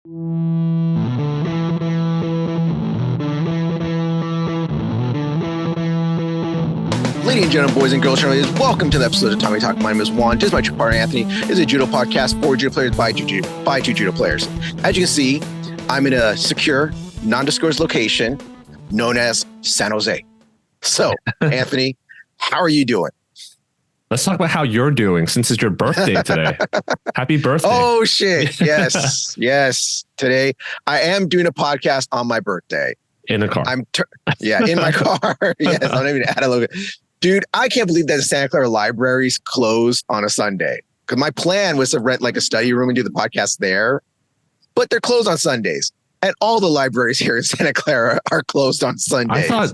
Ladies and gentlemen, boys and girls, welcome to the episode of Tatami Talk. My name is Juan. This is my true partner, Anthony. This is a judo podcast for judo players by two judo players. As you can see, I'm in a secure, non-disclosed location known as San Jose. So, Anthony, how are you doing? Let's talk about how you're doing since it's your birthday today. Happy birthday. Oh, shit. Yes. Yes. Today, I am doing a podcast on my birthday. In the car. In my car. Yes. I'm not even add a little bit. Dude, I can't believe that the Santa Clara Library's closed on a Sunday. Because my plan was to rent like a study room and do the podcast there. But they're closed on Sundays. And all the libraries here in Santa Clara are closed on Sundays. I thought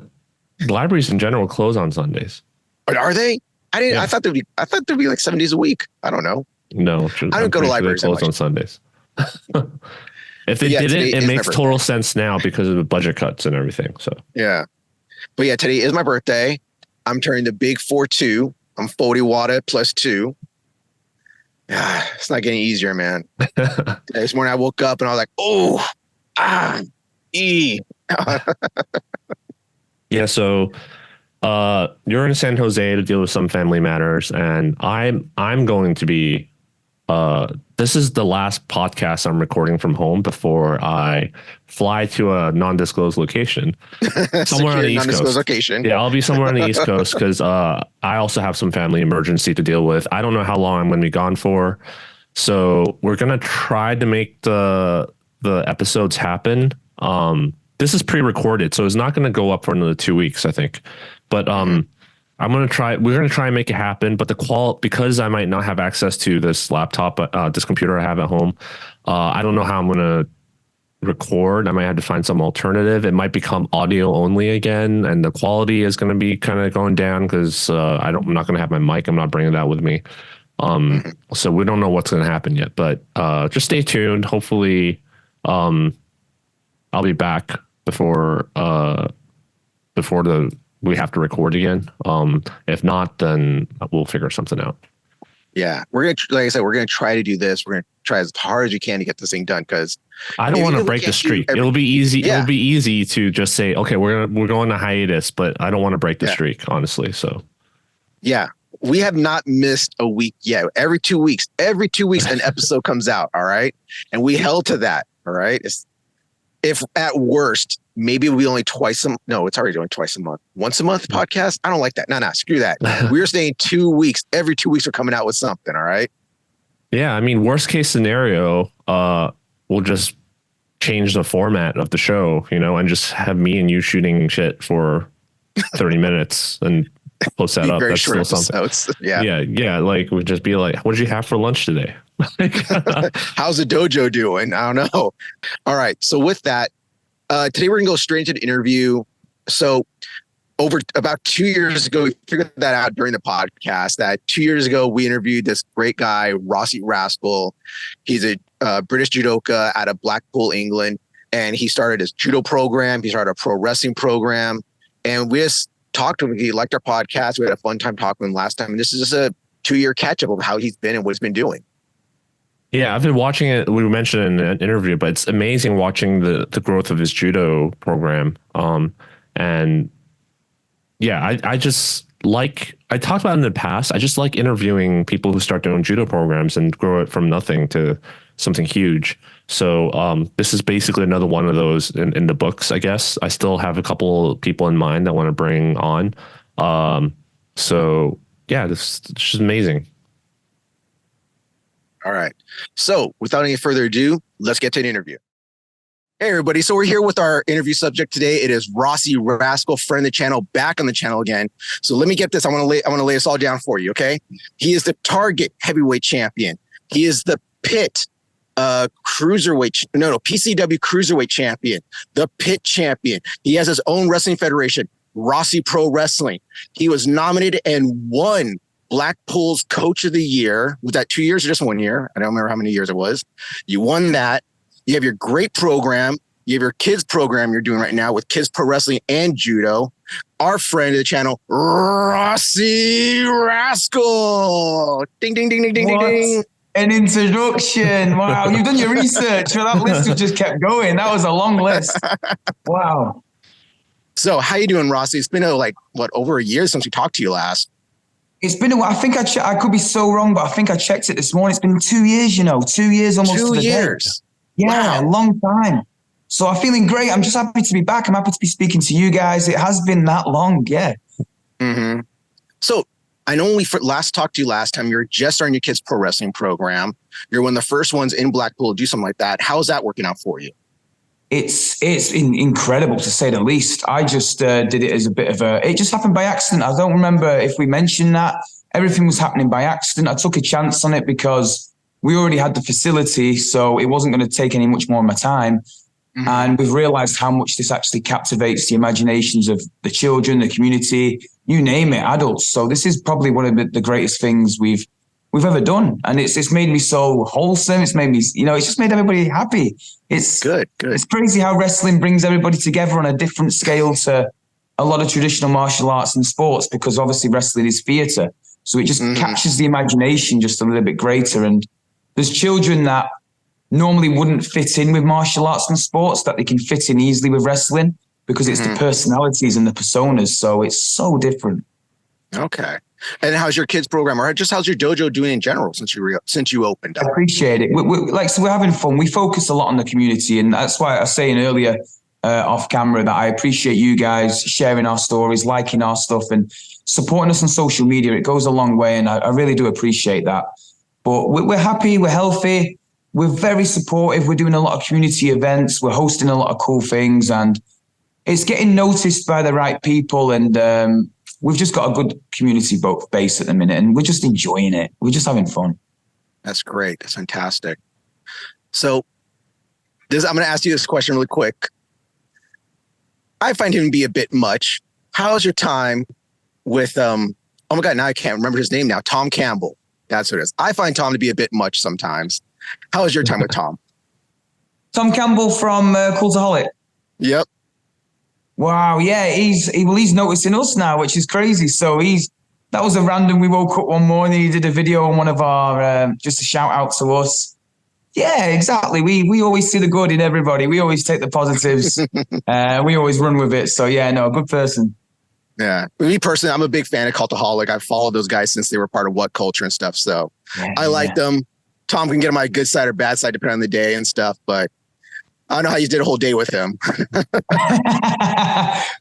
libraries in general close on Sundays. But are they? I thought there'd be like 7 days a week. I don't know. No, I don't go to libraries. Closed on Sundays. If they did it makes total sense now because of the budget cuts and everything. So yeah. But yeah, today is my birthday. I'm turning the big 4-2. I'm 40 water plus 2. It's not getting easier, man. This morning I woke up and I was like, Yeah, so you're in San Jose to deal with some family matters, and I'm going to be this is the last podcast I'm recording from home before I fly to a non-disclosed location somewhere on the East Coast. Location. Yeah, I'll be somewhere on the East Coast because I also have some family emergency to deal with. I don't know how long I'm going to be gone for, so we're going to try to make the episodes happen. This is pre-recorded, so it's not going to go up for another 2 weeks, I think. But we're going to try and make it happen. But because I might not have access to this laptop, this computer I have at home, I don't know how I'm going to record. I might have to find some alternative. It might become audio only again, and the quality is going to be kind of going down because I'm not going to have my mic. I'm not bringing that with me. So we don't know what's going to happen yet. But just stay tuned. Hopefully, I'll be back before we have to record again. If not, then we'll figure something out. Yeah, like I said, we're gonna try to do this. We're gonna try as hard as you can to get this thing done because I don't want to break the streak. It'll be easy. Yeah. It'll be easy to just say, okay, we're going to hiatus, but I don't want to break the streak, honestly. So yeah, we have not missed a week yet. Every 2 weeks, an episode comes out. All right, and we held to that. All right, if at worst, maybe we only it's already doing twice a month. Once a month podcast? I don't like that. No, screw that. We're saying 2 weeks. Every 2 weeks we're coming out with something, all right? Yeah, I mean, worst case scenario, we'll just change the format of the show, and just have me and you shooting shit for 30 minutes and post that up. That's still something. Yeah. Like, we'd just be like, what did you have for lunch today? How's the dojo doing? I don't know. All right. So with that, today we're going to go straight into the interview. So over about 2 years ago, we figured that out during the podcast that 2 years ago, we interviewed this great guy, Rossy Rascal. He's a British judoka out of Blackpool, England. And he started his judo program. He started a pro wrestling program. And we just talked to him. He liked our podcast. We had a fun time talking to him last time. And this is just a 2-year catch up of how he's been and what he's been doing. Yeah, I've been watching it. We mentioned in an interview, but it's amazing watching the growth of his judo program. And yeah, I just like, I talked about it in the past. I just like interviewing people who start their own judo programs and grow it from nothing to something huge. So this is basically another one of those in the books, I guess. I still have a couple people in mind that I want to bring on. So yeah, this is just amazing. All right. So without any further ado, let's get to an interview. Hey, everybody. So we're here with our interview subject today. It is Rossy Rascal, friend of the channel, back on the channel again. So let me get this. I want to lay this all down for you. Okay. He is the Target heavyweight champion. He is the Pit PCW cruiserweight champion, the Pit champion. He has his own wrestling federation, Rossy Pro Wrestling. He was nominated and won Blackpool's Coach of the Year. Was that 2 years or just 1 year? I don't remember how many years it was. You won that. You have your great program. You have your kids program you're doing right now with kids pro wrestling and judo. Our friend of the channel, Rossy Rascal. Ding, ding, ding, ding, ding, ding, ding. An introduction. Wow. You've done your research. Well, that list has just kept going. That was a long list. Wow. So how you doing, Rossy? It's been over a year since we talked to you last. It's been a while. I think I could be so wrong, but I think I checked it this morning. It's been 2 years, 2 years almost. 2 years. Yeah, wow. A long time. So I'm feeling great. I'm just happy to be back. I'm happy to be speaking to you guys. It has been that long. Yeah. Mm-hmm. So I know when we last talked to you last time, you were just starting your kids' pro wrestling program. You're one of the first ones in Blackpool to do something like that. How's that working out for you? It's incredible, to say the least. I just did it as a bit of it just happened by accident. I don't remember if we mentioned that. Everything was happening by accident. I took a chance on it because we already had the facility, so it wasn't going to take any much more of my time. Mm-hmm. And we've realized how much this actually captivates the imaginations of the children, the community, you name it, adults. So this is probably one of the greatest things we've ever done. And it's made me so wholesome. It's made me, it's just made everybody happy. It's good. It's crazy how wrestling brings everybody together on a different scale to a lot of traditional martial arts and sports, because obviously wrestling is theater. So it just captures the imagination just a little bit greater. And there's children that normally wouldn't fit in with martial arts and sports that they can fit in easily with wrestling, because it's the personalities and the personas. So it's so different. Okay. And how's your kids program, or just how's your dojo doing in general since you opened up? I appreciate it. We're having fun. We focus a lot on the community, and that's why I was saying earlier off camera that I appreciate you guys sharing our stories, liking our stuff, and supporting us on social media. It goes a long way, and I really do appreciate that. But we're happy. We're healthy. We're very supportive. We're doing a lot of community events. We're hosting a lot of cool things, and it's getting noticed by the right people. And we've just got a good community base at the minute, and we're just enjoying it. We're just having fun. That's great. That's fantastic. So I'm going to ask you this question really quick. I find him to be a bit much. How's your time with, oh my God, now I can't remember his name now. Tom Campbell. That's what it is. I find Tom to be a bit much sometimes. How was your time with Tom? Tom Campbell from Cultaholic. Yep. Wow. Yeah. He's noticing us now, which is crazy. So that was a random. We woke up one morning. He did a video on one of our, just a shout out to us. Yeah, exactly. We always see the good in everybody. We always take the positives. We always run with it. So yeah, no, a good person. Yeah. Me personally, I'm a big fan of Cultaholic. I've followed those guys since they were part of What Culture and stuff. So I like them. Tom can get on my good side or bad side depending on the day and stuff, but I don't know how you did a whole day with him.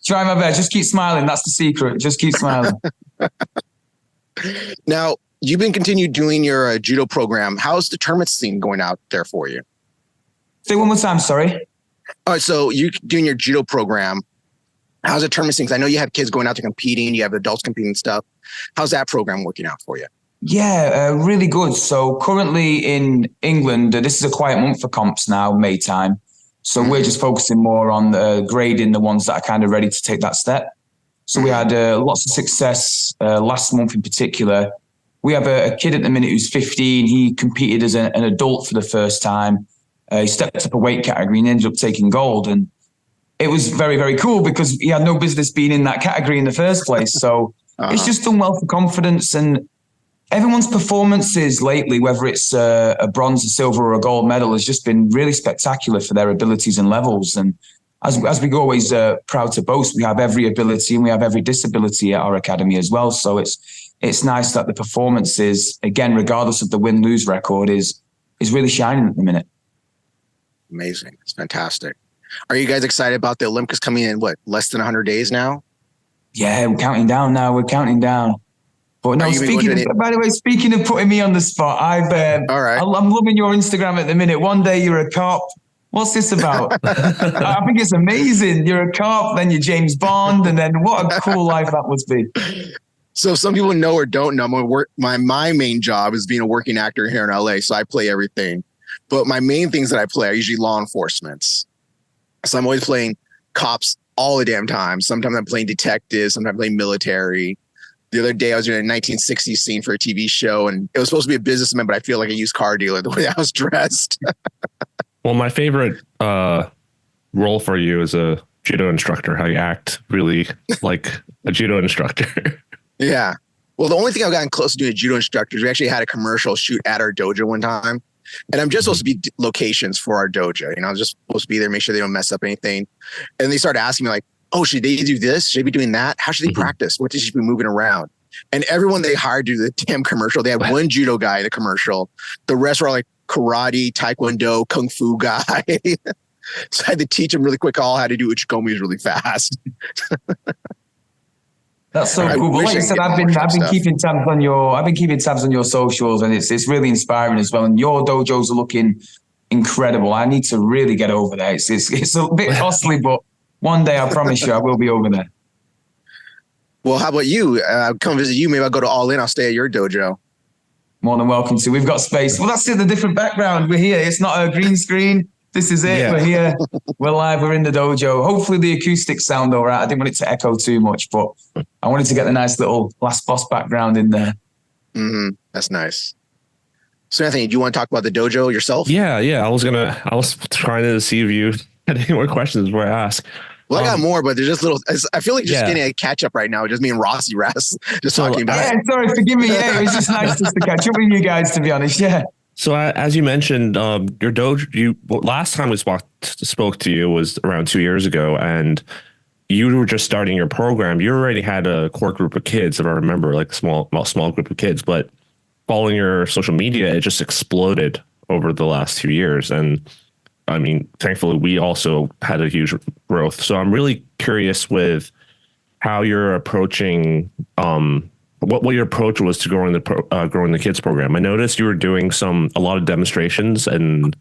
Try my best. Just keep smiling. That's the secret. Just keep smiling. Now, you've been continued doing your judo program. How's the tournament scene going out there for you? Say one more time. Sorry. All right. So you're doing your judo program. How's the tournament scene? 'Cause I know you have kids going out there competing. You have adults competing and stuff. How's that program working out for you? Yeah, really good. So currently in England, this is a quiet month for comps now, May time. So we're just focusing more on grading the ones that are kind of ready to take that step. So we had lots of success last month in particular. We have a kid at the minute who's 15. He competed as an adult for the first time. He stepped up a weight category and ended up taking gold. And it was very, very cool because he had no business being in that category in the first place. So it's just done well for confidence. And everyone's performances lately, whether it's a bronze, a silver, or a gold medal, has just been really spectacular for their abilities and levels. And as we always proud to boast, we have every ability and we have every disability at our academy as well. So it's nice that the performances, again, regardless of the win-lose record, is really shining at the minute. Amazing. It's fantastic. Are you guys excited about the Olympics coming in, less than 100 days now? Yeah, we're counting down now. We're counting down. But no, by the way, speaking of putting me on the spot, all right. I'm loving your Instagram at the minute. One day you're a cop. What's this about? I think it's amazing. You're a cop, then you're James Bond, and then what a cool life that must be. So some people know or don't know, my main job is being a working actor here in LA. So I play everything. But my main things that I play are usually law enforcement. So I'm always playing cops all the damn time. Sometimes I'm playing detectives. Sometimes I'm playing military. The other day I was doing a 1960s scene for a TV show, and it was supposed to be a businessman, but I feel like a used car dealer the way I was dressed. Well, my favorite role for you is a judo instructor, how you act really like a judo instructor. Yeah. Well, the only thing I've gotten close to doing a judo instructor is we actually had a commercial shoot at our dojo one time. And I'm just supposed to be locations for our dojo. You know, I was just supposed to be there, make sure they don't mess up anything. And they started asking me like, oh, should they do this? Should they be doing that? How should they practice? What should they be moving around? And everyone they hired to do the damn commercial, they had one judo guy in the commercial. The rest were like karate, taekwondo, kung fu guy. So I had to teach them really quick all how to do uchikomis really fast. That's so cool. But like I said, I've been keeping tabs on your socials, and it's really inspiring as well. And your dojos are looking incredible. I need to really get over there. It's a bit costly, but one day I promise you I will be over there. Well, how about you? Come visit you. Maybe I'll go to All In. I'll stay at your dojo. More than welcome to. We've got space. Well, that's it. The different background. We're here. It's not a green screen. This is it. Yeah. We're here. We're live. We're in the dojo. Hopefully the acoustics sound all right. I didn't want it to echo too much, but I wanted to get the nice little Last Boss background in there. Mm-hmm. That's nice. So Anthony, do you want to talk about the dojo yourself? Yeah. I was trying to see if you had any more questions before I ask. Well, I got more, but they're just little. I feel like just getting a catch up right now. Just me and Rossy Rascal just talking about it. Yeah, sorry, forgive me. Yeah, it was just nice just to catch up with you guys, to be honest. Yeah. So as you mentioned, your dojo. Last time we spoke to you was around 2 years ago, and you were just starting your program. You already had a core group of kids, if I remember, like a small group of kids. But following your social media, it just exploded over the last 2 years, and I mean, thankfully, we also had a huge growth. So I'm really curious with how you're approaching, what your approach was to growing the kids program. I noticed you were doing a lot of demonstrations and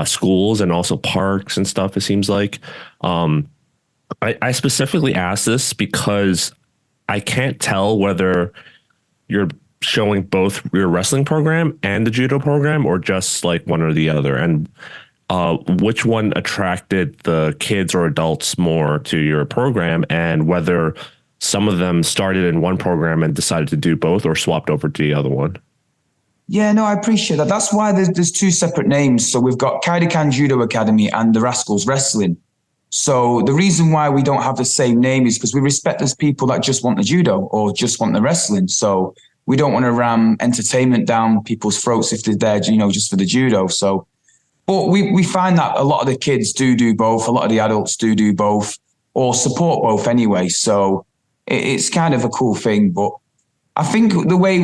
schools and also parks and stuff. It seems like I specifically asked this because I can't tell whether you're showing both your wrestling program and the judo program, or just like one or the other, and which one attracted the kids or adults more to your program, and whether some of them started in one program and decided to do both or swapped over to the other one. Yeah, no, I appreciate that. That's why there's two separate names. So we've got Kaidokan Judo Academy and the Rascals Wrestling. So the reason why we don't have the same name is because we respect those people that just want the judo or just want the wrestling. So we don't want to ram entertainment down people's throats if they're there, just for the judo. So, but we find that a lot of the kids do both. A lot of the adults do both, or support both anyway. So it's kind of a cool thing. But I think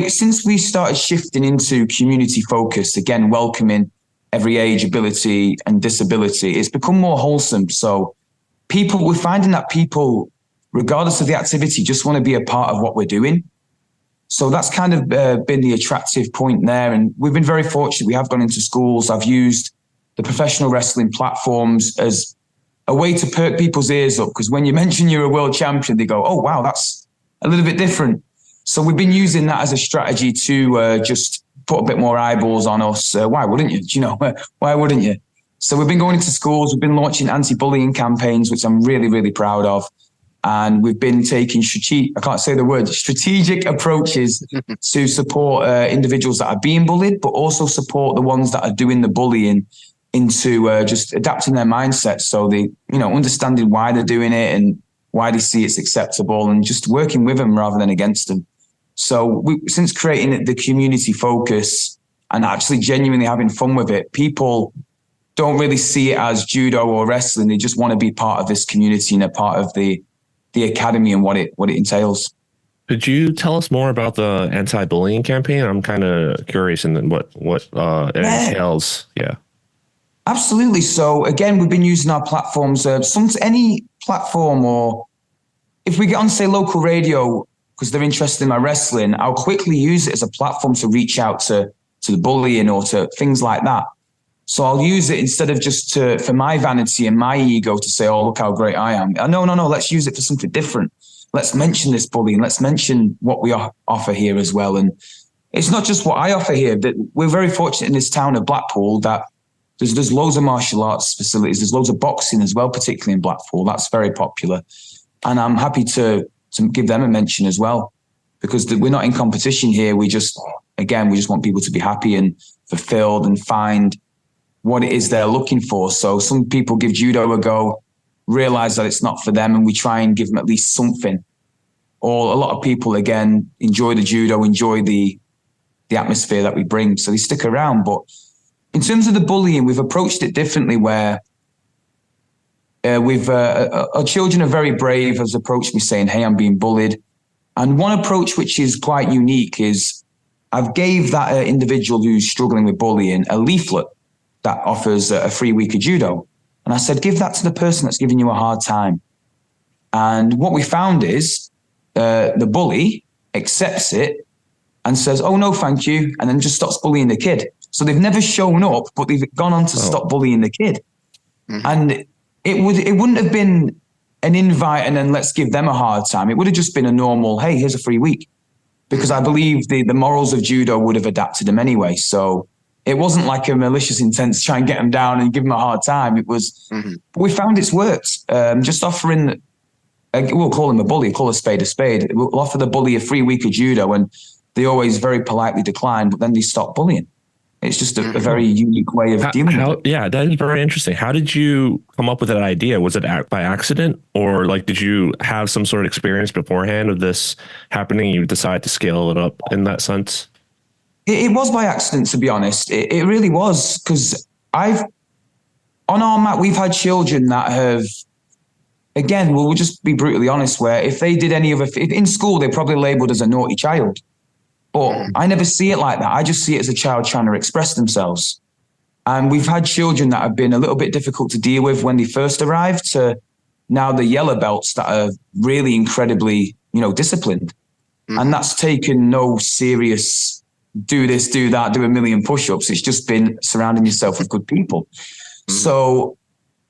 since we started shifting into community focused, again, welcoming every age, ability and disability, it's become more wholesome. So we're finding that people, regardless of the activity, just want to be a part of what we're doing. So that's kind of been the attractive point there. And we've been very fortunate. We have gone into schools. I've used the professional wrestling platforms as a way to perk people's ears up, because when you mention you're a world champion, they go, oh, wow, that's a little bit different. So we've been using that as a strategy to just put a bit more eyeballs on us. Why wouldn't you? Why wouldn't you? So we've been going into schools. We've been launching anti-bullying campaigns, which I'm really, really proud of. And we've been taking strategic approaches to support individuals that are being bullied, but also support the ones that are doing the bullying into just adapting their mindset. So they, understanding why they're doing it and why they see it's acceptable, and just working with them rather than against them. So since creating the community focus and actually genuinely having fun with it, people don't really see it as judo or wrestling. They just want to be part of this community and a part of the academy and what it entails. Could you tell us more about the anti-bullying campaign? I'm kind of curious in what it entails. Yeah. Absolutely. So again, we've been using our platforms, any platform, or if we get on, say, local radio, because they're interested in my wrestling, I'll quickly use it as a platform to reach out to the bullying or to things like that. So I'll use it instead of just for my vanity and my ego to say, oh, look how great I am. No, let's use it for something different. Let's mention this bullying. Let's mention what we offer here as well. And it's not just what I offer here. That we're very fortunate in this town of Blackpool that there's loads of martial arts facilities. There's loads of boxing as well, particularly in Blackpool. That's very popular. And I'm happy to give them a mention as well, because we're not in competition here. We just want people to be happy and fulfilled and find what it is they're looking for. So some people give judo a go, realize that it's not for them, and we try and give them at least something. or a lot of people, again, enjoy the judo, enjoy the atmosphere that we bring. So they stick around. But in terms of the bullying, we've approached it differently where our children are very brave, has approached me saying, hey, I'm being bullied. And one approach which is quite unique is I've gave that individual who's struggling with bullying a leaflet that offers a free week of judo. And I said, give that to the person that's giving you a hard time. And what we found is the bully accepts it and says, oh, no, thank you. And then just stops bullying the kid. So they've never shown up, but they've gone on to stop bullying the kid. Mm-hmm. And it wouldn't have been an invite and then let's give them a hard time. It would have just been a normal, hey, here's a free week. Because I believe the morals of judo would have adapted them anyway. So it wasn't like a malicious intent to try and get them down and give them a hard time. It was, we found it's worked. Just offering, we'll call him a bully, call a spade a spade. We'll offer the bully a free week of judo and they always very politely decline, but then they stop bullying. It's just a very unique way of dealing with it. Yeah, that is very interesting. How did you come up with that idea? Was it by accident, or like did you have some sort of experience beforehand of this happening? You decide to scale it up in that sense? It was by accident, to be honest. It really was, because on our mat, we've had children that have, again, we'll just be brutally honest, where if they did in school, they're probably labeled as a naughty child. But I never see it like that. I just see it as a child trying to express themselves. And we've had children that have been a little bit difficult to deal with when they first arrived to now the yellow belts that are really incredibly, disciplined. And that's taken no serious, do this, do that, do a million push-ups. It's just been surrounding yourself with good people. So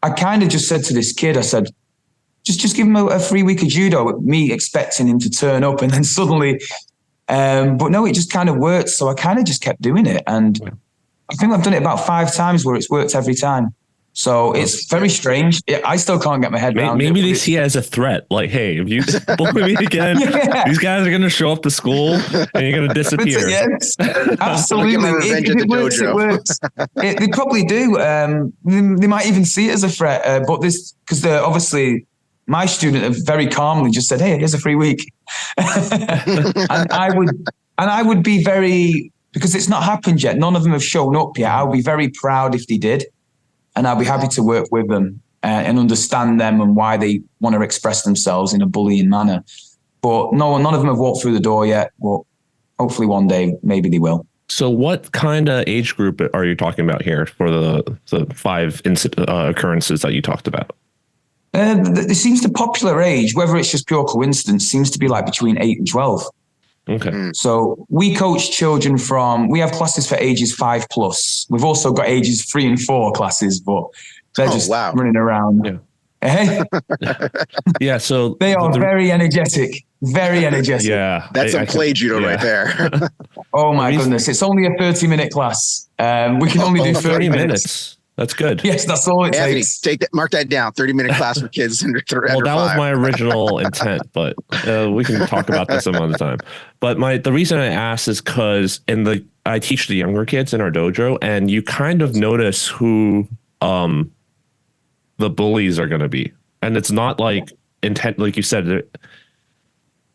I kind of just said to this kid, I said, just give him a free week of judo, me expecting him to turn up and then suddenly... but no, it just kind of worked. So I kind of just kept doing it. And I think I've done it about 5 times where it's worked every time. So it's very strange. I still can't get my head around it. Maybe they see it as a threat. Like, hey, if you bully me again, these guys are going to show up to school and you're going to disappear. Yes, absolutely. If it works, it works. They probably do. They might even see it as a threat. But because they're obviously... My student have very calmly just said, hey, here's a free week. and I would be very, because it's not happened yet. None of them have shown up yet. I'll be very proud if they did. And I'll be happy to work with them and understand them and why they want to express themselves in a bullying manner. But none of them have walked through the door yet. But hopefully one day, maybe they will. So what kind of age group are you talking about here for the 5 occurrences that you talked about? It seems the popular age, whether it's just pure coincidence, seems to be like between 8 and 12. Okay. So we coach children we have classes for ages 5+. We've also got ages 3 and 4 classes, but they're running around. Yeah. Yeah. So they are very energetic. Very energetic. Yeah. That's some play judo right there. Oh my goodness. It's only a 30-minute class. We can only do 30 minutes. That's good. Yes, that's all it takes. Mark that down. 30-minute class for kids under 5. Well, that was my original intent, but we can talk about this some other time. But the reason I asked is because I teach the younger kids in our dojo, and you kind of notice who the bullies are going to be, and it's not like intent, like you said.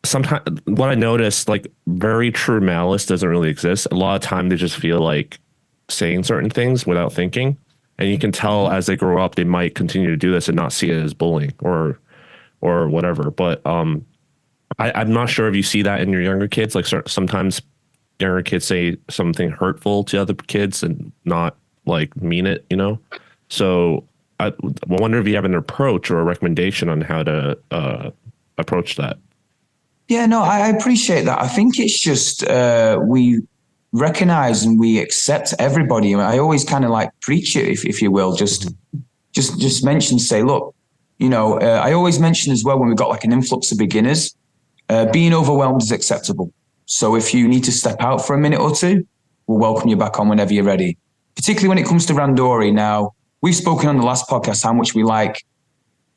Sometimes what I noticed, like very true malice doesn't really exist. A lot of time they just feel like saying certain things without thinking. And you can tell as they grow up, they might continue to do this and not see it as bullying or whatever. But I'm not sure if you see that in your younger kids. Like sometimes younger kids say something hurtful to other kids and not like mean it, So I wonder if you have an approach or a recommendation on how to approach that. Yeah, no, I appreciate that. I think it's just we recognize and we accept everybody. I always kind of like preach it, if you will, just mention, say, look, I always mention as well when we've got like an influx of beginners, being overwhelmed is acceptable. So if you need to step out for a minute or two, we'll welcome you back on whenever you're ready. Particularly when it comes to randori. Now, we've spoken on the last podcast how much we like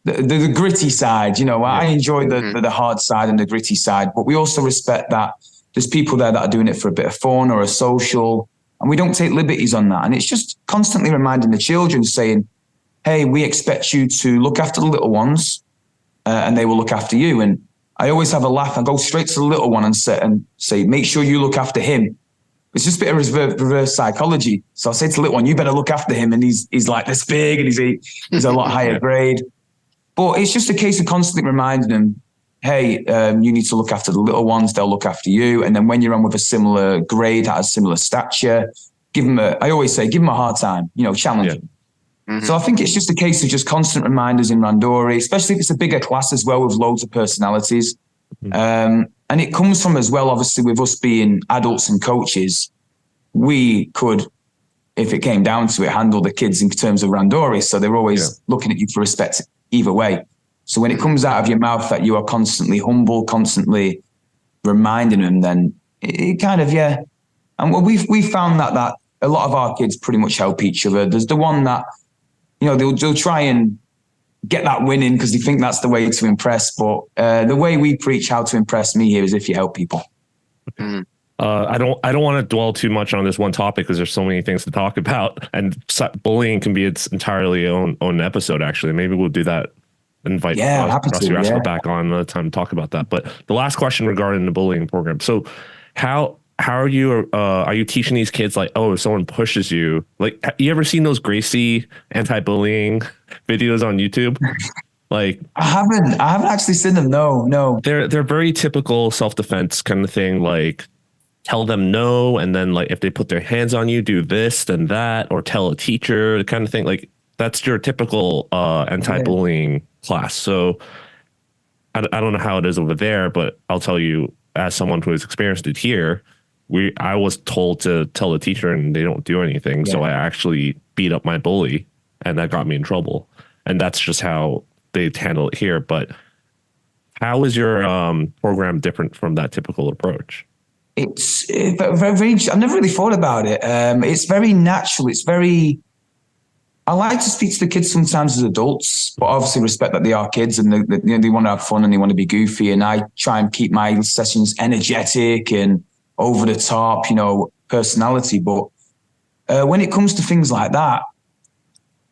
the gritty side. I enjoy the hard side and the gritty side, but we also respect that there's people there that are doing it for a bit of fun or a social, and we don't take liberties on that. And it's just constantly reminding the children, saying, hey, we expect you to look after the little ones and they will look after you. And I always have a laugh. I go straight to the little one and say, make sure you look after him. It's just a bit of reverse psychology. So I say to the little one, you better look after him. And he's like this big and he's a lot higher grade. But it's just a case of constantly reminding them, hey, you need to look after the little ones. They'll look after you. And then when you're on with a similar grade, that has similar stature, I always say, give them a hard time, challenge them. Mm-hmm. So I think it's just a case of just constant reminders in Randori, especially if it's a bigger class as well with loads of personalities. Mm-hmm. And it comes from as well, obviously, with us being adults and coaches, we could, if it came down to it, handle the kids in terms of Randori. So they're always looking at you for respect either way. So when it comes out of your mouth that you are constantly humble, constantly reminding them, then it kind of, And we've found that a lot of our kids pretty much help each other. There's the one that, they'll try and get that win in because they think that's the way to impress. But the way we preach how to impress me here is if you help people. Mm-hmm. I don't want to dwell too much on this one topic because there's so many things to talk about, and bullying can be its entirely own episode. Actually, maybe we'll do that. Invite Rossy Rascal back on another time to talk about that. But the last question regarding the bullying program. So how are you teaching these kids, like, oh, if someone pushes you, like, you ever seen those Gracie anti-bullying videos on YouTube? Like, I haven't actually seen them. No. They're very typical self-defense kind of thing. Like, tell them no, and then, like, if they put their hands on you, do this, then that, or tell a teacher, kind of thing. Like, that's your typical anti-bullying class. So I don't know how it is over there, but I'll tell you, as someone who has experienced it here, I was told to tell the teacher and they don't do anything. Yeah. So I actually beat up my bully and that got me in trouble. And that's just how they handle it here. But how is your program different from that typical approach? It's very, I've never really thought about it. It's very natural. I like to speak to the kids sometimes as adults, but obviously respect that they are kids and they want to have fun and they want to be goofy. And I try and keep my sessions energetic and over the top, personality. But when it comes to things like that,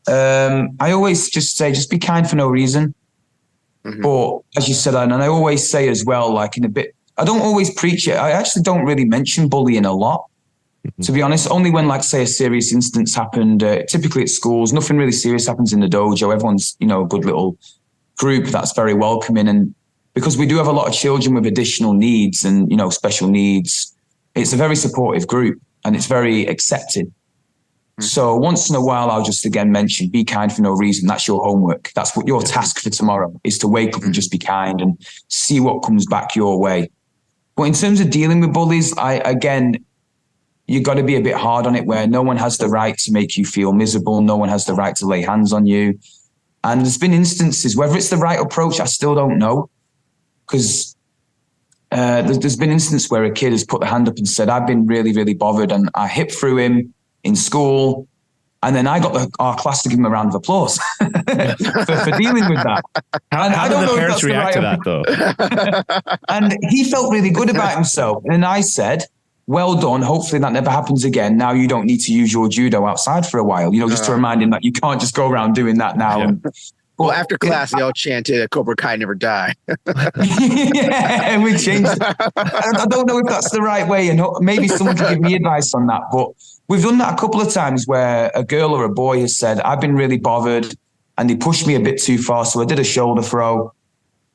I always just say, just be kind for no reason. Mm-hmm. But as you said, and I always say as well, like I don't always preach it. I actually don't really mention bullying a lot. To be honest, only when, like, say, a serious instance happened, typically at schools, nothing really serious happens in the dojo. Everyone's, a good little group that's very welcoming. And because we do have a lot of children with additional needs and, special needs, it's a very supportive group and it's very accepting. Mm-hmm. So once in a while, I'll just again mention, be kind for no reason. That's your homework. That's what your task for tomorrow is, to wake up and just be kind and see what comes back your way. But in terms of dealing with bullies, you got to be a bit hard on it, where no one has the right to make you feel miserable. No one has the right to lay hands on you. And there's been instances, whether it's the right approach, I still don't know. Because there's been instances where a kid has put their hand up and said, I've been really, really bothered, and I hit through him in school. And then I got our class to give him a round of applause for dealing with that. How did the parents react to that, though? And he felt really good about himself. And I said, well done. Hopefully that never happens again. Now you don't need to use your judo outside for a while, just to remind him that you can't just go around doing that now. Yeah. Well, after class, they all chanted, Cobra Kai never die. Yeah, we changed it. I don't know if that's the right way. And maybe someone can give me advice on that. But we've done that a couple of times where a girl or a boy has said, I've been really bothered, and they pushed me a bit too far. So I did a shoulder throw.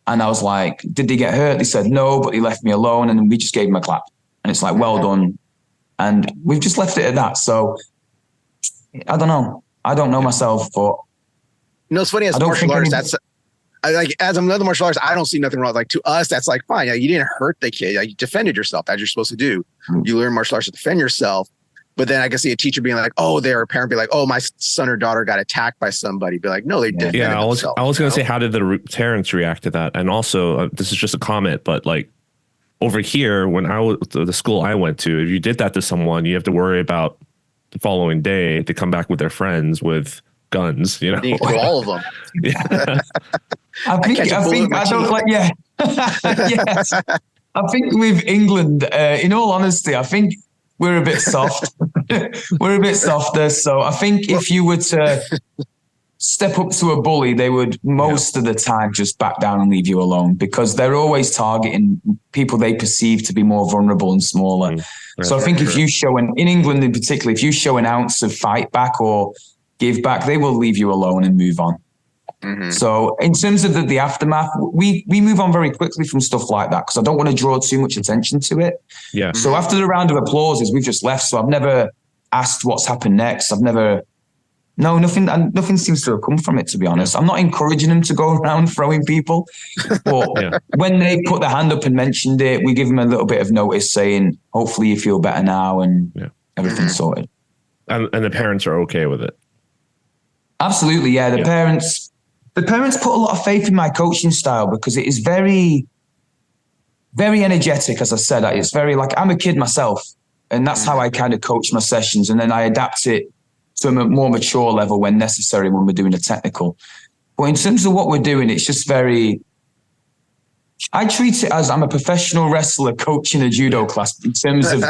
And I was like, did they get hurt? They said no, but they left me alone. And then we just gave them a clap. And it's like, well done. And we've just left it at that. So I don't know. I don't know myself, but it's funny, as martial artists, as another martial artist, I don't see nothing wrong. Like, to us, that's like, fine. You didn't hurt the kid. You defended yourself, as you're supposed to do. You learn martial arts to defend yourself. But then I can see a teacher being like, oh, their parent be like, oh, my son or daughter got attacked by somebody. Be like, no, they didn't. Yeah, I was going to say, how did the parents react to that? And also, this is just a comment, but like, over here, when I was the school I went to, if you did that to someone, you have to worry about the following day they come back with their friends with guns. You kill all of them. Yeah. I don't like. Yeah. Yes. I think with England, in all honesty, I think we're a bit soft. We're a bit softer. So I think if you were to step up to a bully, they would most of the time just back down and leave you alone, because they're always targeting people they perceive to be more vulnerable and smaller. So I think if you show in England in particular, if you show an ounce of fight back or give back, they will leave you alone and move on. So in terms of the aftermath, we move on very quickly from stuff like that, because I don't want to draw too much attention to it. Yeah. So after the round of applauses, we've just left. So I've never asked what's happened next. Nothing seems to have come from it, to be honest. I'm not encouraging them to go around throwing people, but when they put their hand up and mentioned it, we give them a little bit of notice saying, hopefully you feel better now and everything's sorted. And the parents are okay with it. Absolutely. Yeah. The parents put a lot of faith in my coaching style, because it is very, very energetic. As I said, it's very like, I'm a kid myself, and that's how I kind of coach my sessions. And then I adapt it to a more mature level when necessary, when we're doing a technical. But in terms of what we're doing, it's just I treat it as I'm a professional wrestler coaching a judo class, in terms of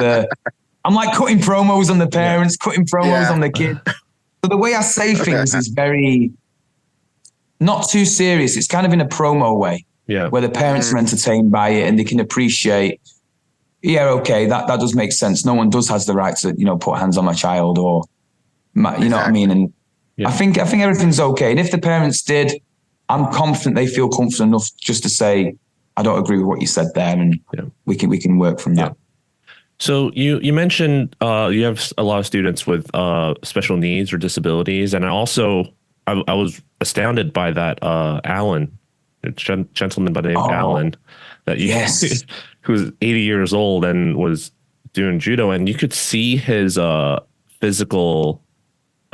I'm like cutting promos on the parents, cutting promos on the kid. So the way I say things is very not too serious. It's kind of in a promo way, where the parents are entertained by it and they can appreciate, okay, that does make sense. No one has the right to, put hands on my child, or you know what I mean? And I think everything's okay. And if the parents did, I'm confident they feel confident enough just to say, I don't agree with what you said there, and we can work from that. So you mentioned you have a lot of students with special needs or disabilities, and I was astounded by that Alan, a gentleman by the name of Alan, that who was 80 years old and was doing judo, and you could see his physical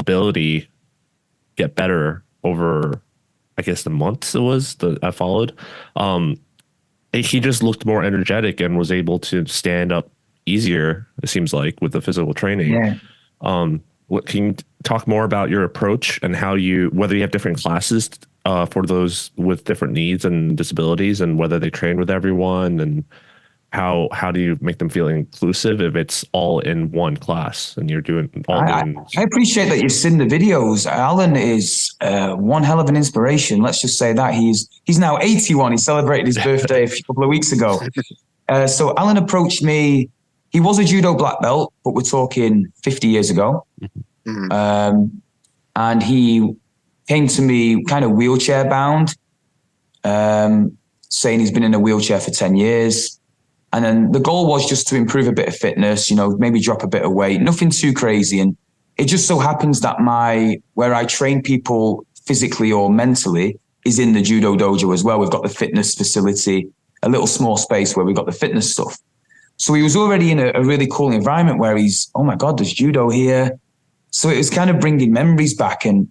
ability get better over, I guess, the months it was that I followed. He just looked more energetic and was able to stand up easier, it seems like, with the physical training. What can you talk more about your approach and whether you have different classes for those with different needs and disabilities, and whether they train with everyone, and how do you make them feel inclusive if it's all in one class and you're doing all I appreciate that you've seen the videos. Alan is one hell of an inspiration. Let's just say that he's now 81. He celebrated his birthday a couple of weeks ago. So Alan approached me. He was a judo black belt, but we're talking 50 years ago. And he came to me kind of wheelchair bound, saying he's been in a wheelchair for 10 years. And then the goal was just to improve a bit of fitness, maybe drop a bit of weight, nothing too crazy. And it just so happens that where I train people physically or mentally is in the judo dojo as well. We've got the fitness facility, a little small space where we've got the fitness stuff. So he was already in a really cool environment where oh my God, there's judo here. So it was kind of bringing memories back. And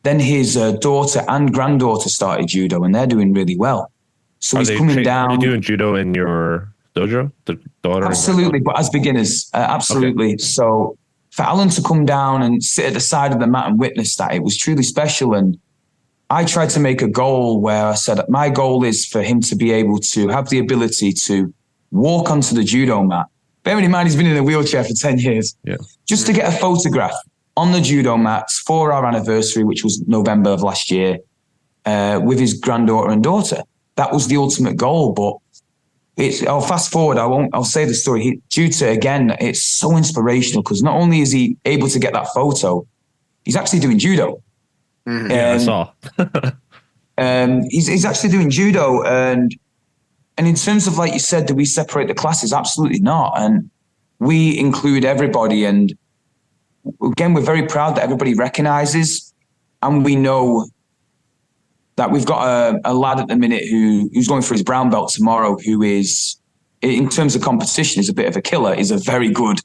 then his daughter and granddaughter started judo, and they're doing really well. So he's coming down. Are you doing judo in your dojo? The daughter? Absolutely, but as beginners, absolutely. Okay. So for Alan to come down and sit at the side of the mat and witness that, it was truly special. And I tried to make a goal where I said, my goal is for him to be able to have the ability to walk onto the judo mat. Bearing in mind, he's been in a wheelchair for 10 years. Just to get a photograph on the judo mats for our anniversary, which was November of last year, with his granddaughter and daughter. That was the ultimate goal. But I'll fast forward. I'll say the story. Due to, again, it's so inspirational, because not only is he able to get that photo, he's actually doing judo. I saw. He's actually doing judo. And in terms of, like you said, do we separate the classes? Absolutely not. And we include everybody. And again, we're very proud that everybody recognizes, and we know that we've got a lad at the minute who's going for his brown belt tomorrow, who is, in terms of competition, is a bit of a killer. He's a very good,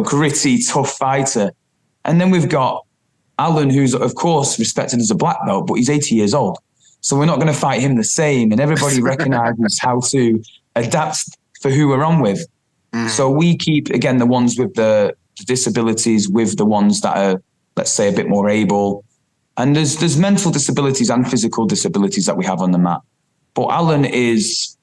gritty, tough fighter. And then we've got Alan, who's, of course, respected as a black belt, but he's 80 years old. So we're not going to fight him the same. And everybody recognizes how to adapt for who we're on with. So we keep, again, the ones with the disabilities with the ones that are, let's say, a bit more able. And there's mental disabilities and physical disabilities that we have on the mat. But Alan is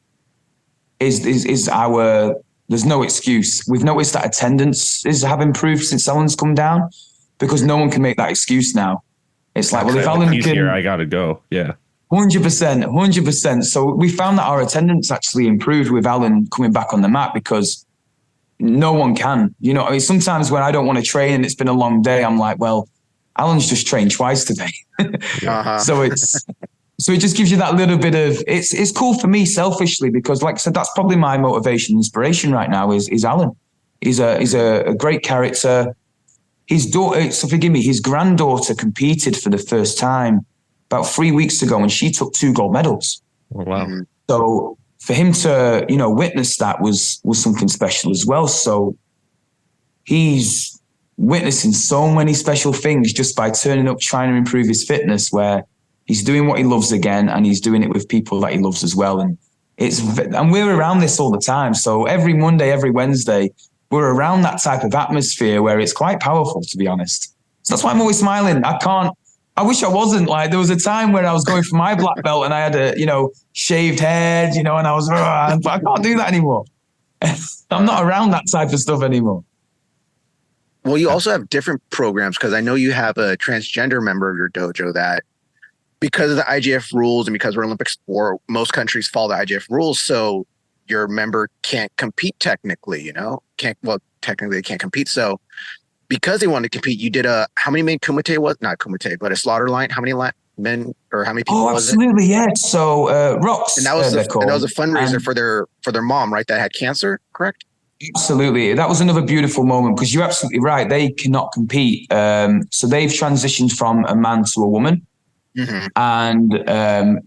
our, there's no excuse. We've noticed that attendance have improved since Alan's come down, because no one can make that excuse now. It's like, well, if Alan he's can, here, I gotta go. Yeah. 100%. So we found that our attendance actually improved with Alan coming back on the mat because no one can. You know, I mean, sometimes when I don't want to train and it's been a long day, I'm like, well, Alan's just trained twice today. So so it just gives you that little bit of, it's cool for me selfishly because like I said, that's probably my motivation, inspiration right now is Alan. He's a great character. His daughter, so forgive me, his granddaughter competed for the first time about 3 weeks ago and she took 2 gold medals. Oh, wow. So for him to, you know, witness that was something special as well. So he's witnessing so many special things just by turning up, trying to improve his fitness, where he's doing what he loves again and he's doing it with people that he loves as well. And we're around this all the time. So every Monday, every Wednesday, we're around that type of atmosphere where it's quite powerful, to be honest. So that's why I'm always smiling. I wish I wasn't. Like, there was a time where I was going for my black belt and I had a, you know, shaved head, you know, and I was, but I can't do that anymore. I'm not around that type of stuff anymore. Well, you also have different programs because I know you have a transgender member of your dojo that, because of the IGF rules and because we're Olympic sport, most countries follow the IGF rules. So your member can't compete technically, you know, technically they can't compete. So because they wanted to compete, you did how many men kumite was? Not kumite, but a slaughter line. How many men or how many people was it? Absolutely, yeah. So Rocks. And that was a fundraiser for their mom, right? That had cancer, correct? Absolutely. That was another beautiful moment because you're absolutely right. They cannot compete. So they've transitioned from a man to a woman. Mm-hmm.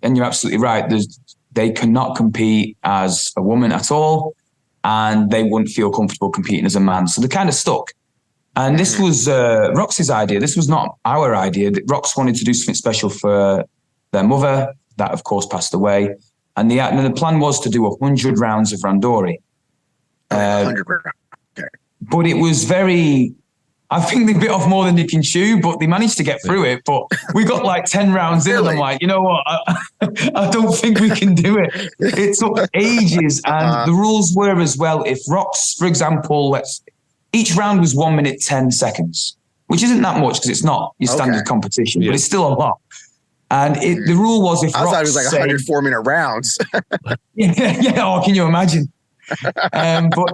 And you're absolutely right. They cannot compete as a woman at all. And they wouldn't feel comfortable competing as a man. So they're kind of stuck. And this was Roxy's idea. This was not our idea. Rox wanted to do something special for their mother, that of course passed away. And the plan was to do 100 rounds of randori. 100 rounds. Okay. But it was I think they bit off more than they can chew, but they managed to get through it. But we got like 10 rounds in and I'm like, you know what? I don't think we can do it. It took ages. And the rules were as well, if Rox, for example, each round was 1 minute, 10 seconds, which isn't that much because it's not your standard competition, but it's still a lot. And the rule was if I thought it was like 104-minute rounds. yeah. Oh, can you imagine? But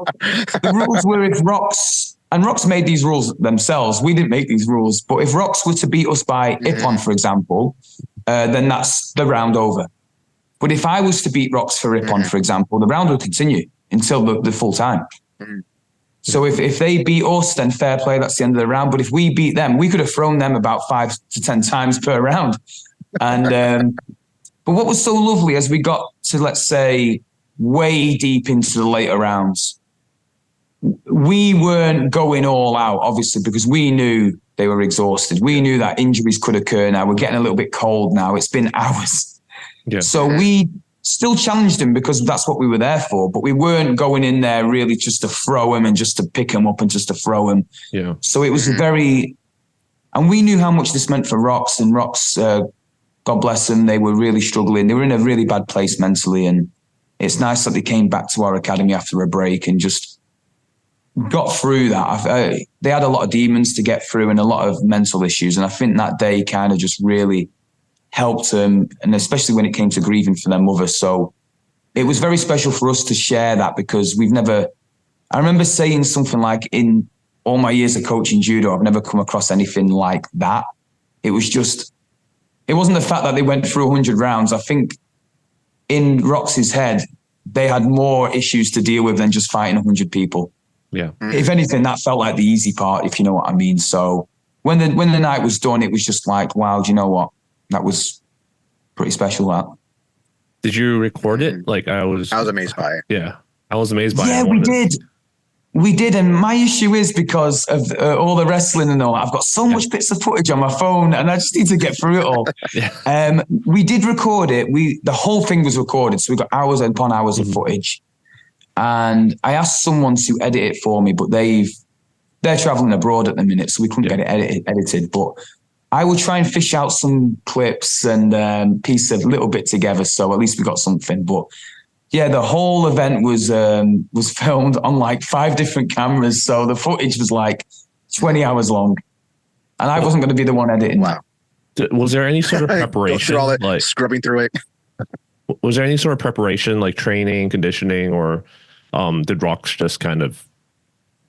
the rules were if Rox made these rules themselves. We didn't make these rules. But if Rox were to beat us by Ippon, for example, then that's the round over. But if I was to beat Rox for Ippon, for example, the round would continue until the full time. So if they beat us, then fair play, that's the end of the round. But if we beat them, we could have thrown them about 5 to 10 times per round. And but what was so lovely as we got to, let's say, way deep into the later rounds, we weren't going all out, obviously, because we knew they were exhausted. We knew that injuries could occur now. We're getting a little bit cold now. It's been hours. Yeah. So we still challenged them because that's what we were there for, but we weren't going in there really just to throw him and just to pick him up and just to throw him. Yeah. So it was and we knew how much this meant for Rox, and Rox, God bless them, they were really struggling. They were in a really bad place mentally, and it's nice that they came back to our academy after a break and just got through that. They had a lot of demons to get through and a lot of mental issues, and I think that day kind of just really helped them, and especially when it came to grieving for their mother. So it was very special for us to share that because I remember saying something like, in all my years of coaching judo, I've never come across anything like that. It wasn't the fact that they went through 100 rounds. I think in Roxy's head, they had more issues to deal with than just fighting 100 people. Yeah. If anything, that felt like the easy part, if you know what I mean. So when the night was done, it was just like, wow, do you know what? That was pretty special. That. Did you record it? Like I was amazed by it. Yeah, I was amazed by it. Yeah, we did. And my issue is because of all the wrestling and all that, I've got so much bits of footage on my phone and I just need to get through it all. We did record it. The whole thing was recorded. So we got hours upon hours of footage. And I asked someone to edit it for me, but they're traveling abroad at the minute, so we couldn't get it edited. But I will try and fish out some clips and piece of little bit together, so at least we got something. But yeah, the whole event was filmed on like 5 different cameras, so the footage was like 20 hours long, and I wasn't going to be the one editing that. Was there any sort of Go preparation? through all that, Like scrubbing through it. was there any sort of preparation, like training, conditioning, or did Rox just kind of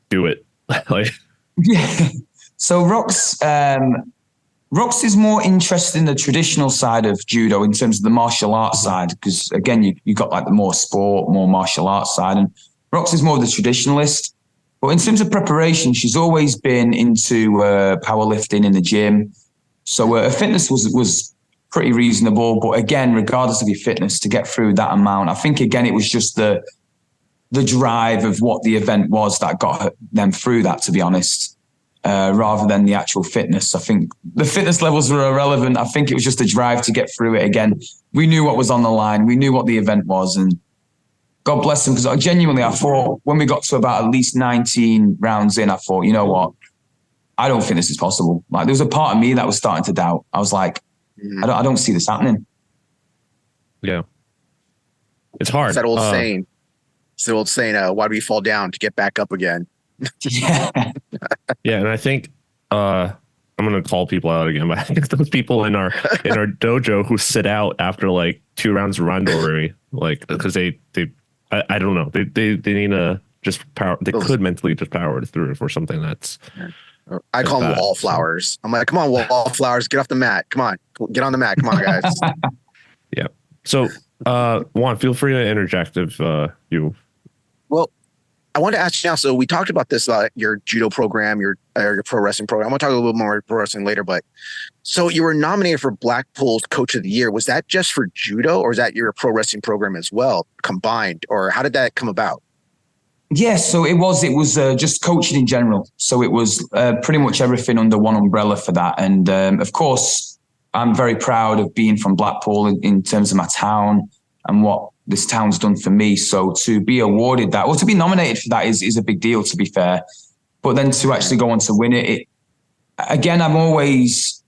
do it? Like, Yeah. So Rox is more interested in the traditional side of judo in terms of the martial arts side, because again, you got like the more sport, more martial arts side, and Rox is more of the traditionalist. But in terms of preparation, she's always been into powerlifting in the gym. So her fitness was pretty reasonable. But again, regardless of your fitness, to get through that amount, I think again it was just the drive of what the event was that got them through that, to be honest. Rather than the actual fitness. I think the fitness levels were irrelevant. I think it was just a drive to get through it again. We knew what was on the line. We knew what the event was. And God bless them, because genuinely I thought when we got to about at least 19 rounds in, I thought, you know what? I don't think this is possible. Like there was a part of me that was starting to doubt. I was like, I don't see this happening. yeah. It's hard. It's that old saying. It's the old saying, why do we fall down to get back up again? Yeah. Yeah, and I think I'm gonna call people out again, but I think those people in our dojo who sit out after like 2 rounds of randori, like because I don't know, they need to just power. They could mentally just power through it for something that's. I call them wallflowers. I'm like, come on, wallflowers, get off the mat. Come on, get on the mat. Come on, guys. Yeah. So, Juan, feel free to interject if you. Well, I wanted to ask you now. So we talked about this, your judo program, your pro wrestling program. I'm going to talk a little bit more about pro wrestling later, but so you were nominated for Blackpool's Coach of the Year. Was that just for judo, or is that your pro wrestling program as well combined, or how did that come about? Yes, so it was just coaching in general. So it was pretty much everything under one umbrella for that. And of course, I'm very proud of being from Blackpool in terms of my town and what this town's done for me. So to be awarded that, or to be nominated for that is a big deal, to be fair. But then to actually go on to win it, again, I'm always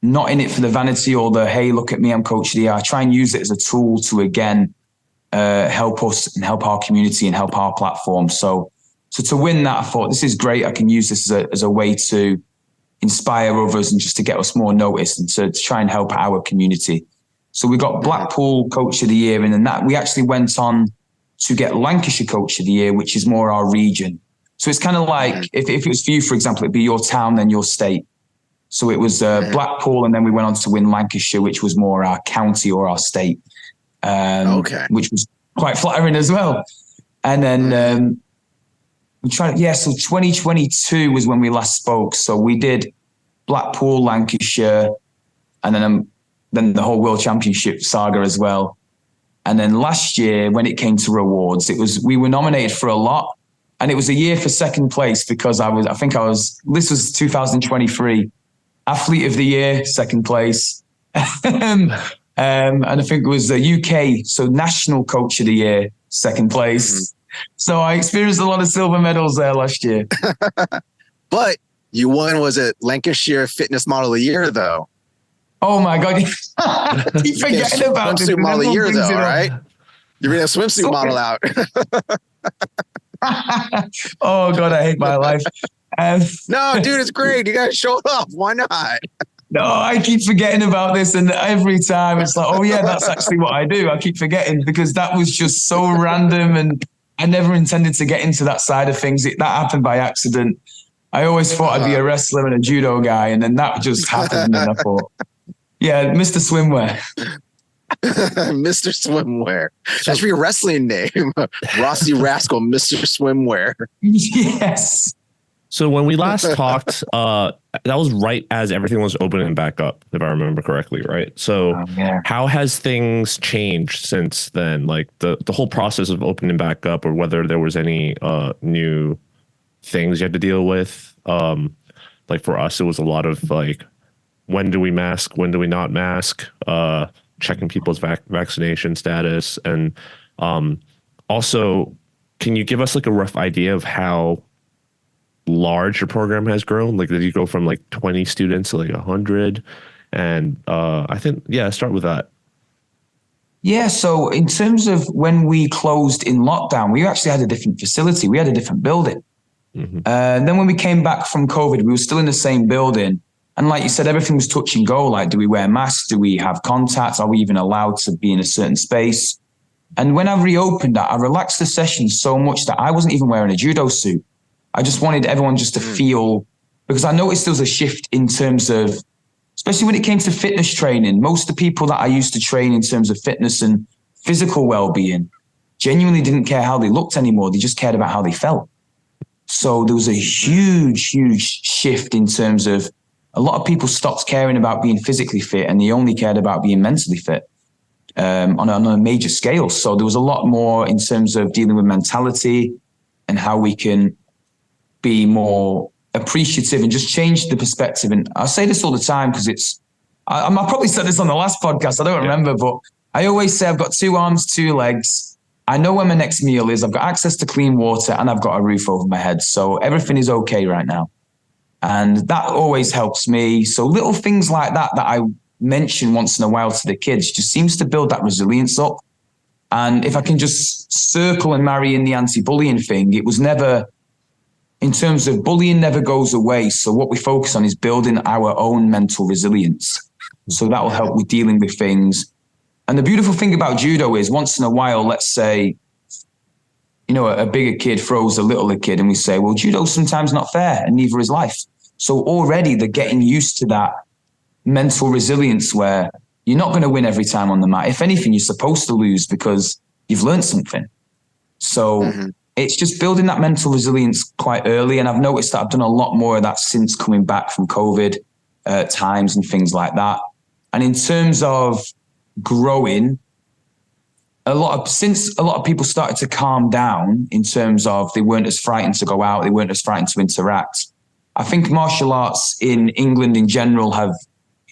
not in it for the vanity or the, hey, look at me, I'm Coach of the Year. I try and use it as a tool to, again, help us and help our community and help our platform. So to win that, I thought this is great. I can use this as a way to inspire others and just to get us more noticed and to try and help our community. So we got Blackpool Coach of the Year, and then that we actually went on to get Lancashire Coach of the Year, which is more our region. So it's kind of like if it was for you, for example, it'd be your town, then your state. So it was Blackpool, and then we went on to win Lancashire, which was more our county or our state, which was quite flattering as well. And then we tried, so 2022 was when we last spoke. So we did Blackpool, Lancashire, and then the whole World Championship saga as well. And then last year, when it came to rewards, we were nominated for a lot. And it was a year for second place because this was 2023, Athlete of the Year, second place. And I think it was the UK, so National Coach of the Year, second place. So I experienced a lot of silver medals there last year. But you won, was it Lancashire Fitness Model of the Year, though? Oh my God. Keep forgetting about this. Swimsuit model of the year, though, right? You're in a swimsuit model out. Oh God, I hate my life. No, dude, it's great. You guys show up. Why not? No, I keep forgetting about this. And every time it's like, oh yeah, that's actually what I do. I keep forgetting because that was just so random. And I never intended to get into that side of things. That happened by accident. I always thought I'd be a wrestler and a judo guy. And then that just happened. And I thought, yeah, Mr. Swimwear. Mr. Swimwear. That's your wrestling name. Rossy Rascal, Mr. Swimwear. Yes. So when we last talked, that was right as everything was opening back up, if I remember correctly, right? So how has things changed since then? Like the whole process of opening back up, or whether there was any new things you had to deal with? Like for us, it was a lot of like, when do we mask? When do we not mask? Checking people's vaccination status. And also, can you give us like a rough idea of how large your program has grown? Like, did you go from like 20 students to like 100? And I think, start with that. Yeah, so in terms of when we closed in lockdown, we actually had a different facility. We had a different building. And then when we came back from COVID, we were still in the same building. And like you said, everything was touch and go. Like, do we wear masks? Do we have contact? Are we even allowed to be in a certain space? And when I reopened that, I relaxed the session so much that I wasn't even wearing a judo suit. I just wanted everyone just to feel, because I noticed there was a shift in terms of, especially when it came to fitness training. Most of the people that I used to train in terms of fitness and physical well-being genuinely didn't care how they looked anymore. They just cared about how they felt. So there was a huge, huge shift in terms of a lot of people stopped caring about being physically fit and they only cared about being mentally fit on a major scale. So there was a lot more in terms of dealing with mentality and how we can be more appreciative and just change the perspective. And I say this all the time because I probably said this on the last podcast, I don't remember, but I always say I've got 2 arms, 2 legs. I know where my next meal is. I've got access to clean water and I've got a roof over my head. So everything is okay right now. And that always helps me. So little things like that I mention once in a while to the kids just seems to build that resilience up. And if I can just circle and marry in the anti-bullying thing, it was never, in terms of bullying never goes away. So what we focus on is building our own mental resilience. So that will help with dealing with things. And the beautiful thing about judo is once in a while, let's say, you know, a bigger kid throws a littler kid and we say, well, judo's sometimes not fair and neither is life. So already they're getting used to that mental resilience where you're not going to win every time on the mat. If anything, you're supposed to lose because you've learned something. So it's just building that mental resilience quite early. And I've noticed that I've done a lot more of that since coming back from COVID times and things like that. And in terms of growing, since a lot of people started to calm down in terms of they weren't as frightened to go out, they weren't as frightened to interact. I think martial arts in England in general have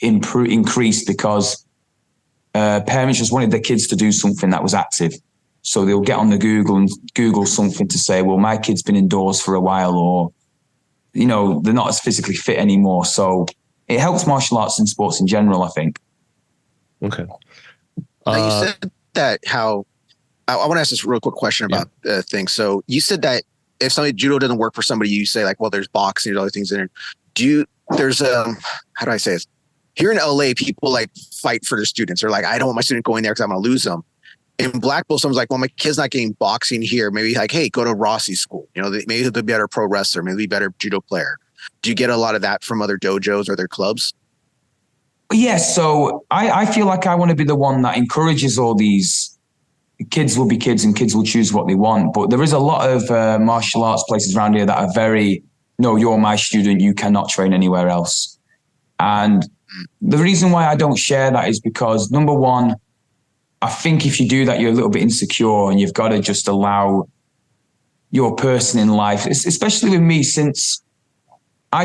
increased because parents just wanted their kids to do something that was active. So they'll get on the Google and Google something to say, well, my kid's been indoors for a while, or, you know, they're not as physically fit anymore. So it helps martial arts and sports in general, I think. Okay. Now you said that how I want to ask this real quick question about things. So you said that if judo doesn't work for somebody, you say like, well, there's boxing and other things in it. There's how do I say this? Here in LA, people like fight for their students. They're like, I don't want my student going there because I'm going to lose them. In Blackpool, someone's like, well, my kid's not getting boxing here. Maybe like, hey, go to Rossy school. You know, maybe they'll be a better pro wrestler, maybe a better judo player. Do you get a lot of that from other dojos or their clubs? Yes. So I feel like I want to be the one that encourages all these kids will be kids and kids will choose what they want. But there is a lot of martial arts places around here that are very, no, you're my student. You cannot train anywhere else. And the reason why I don't share that is because, number one, I think if you do that, you're a little bit insecure and you've got to just allow your person in life, especially with me, since I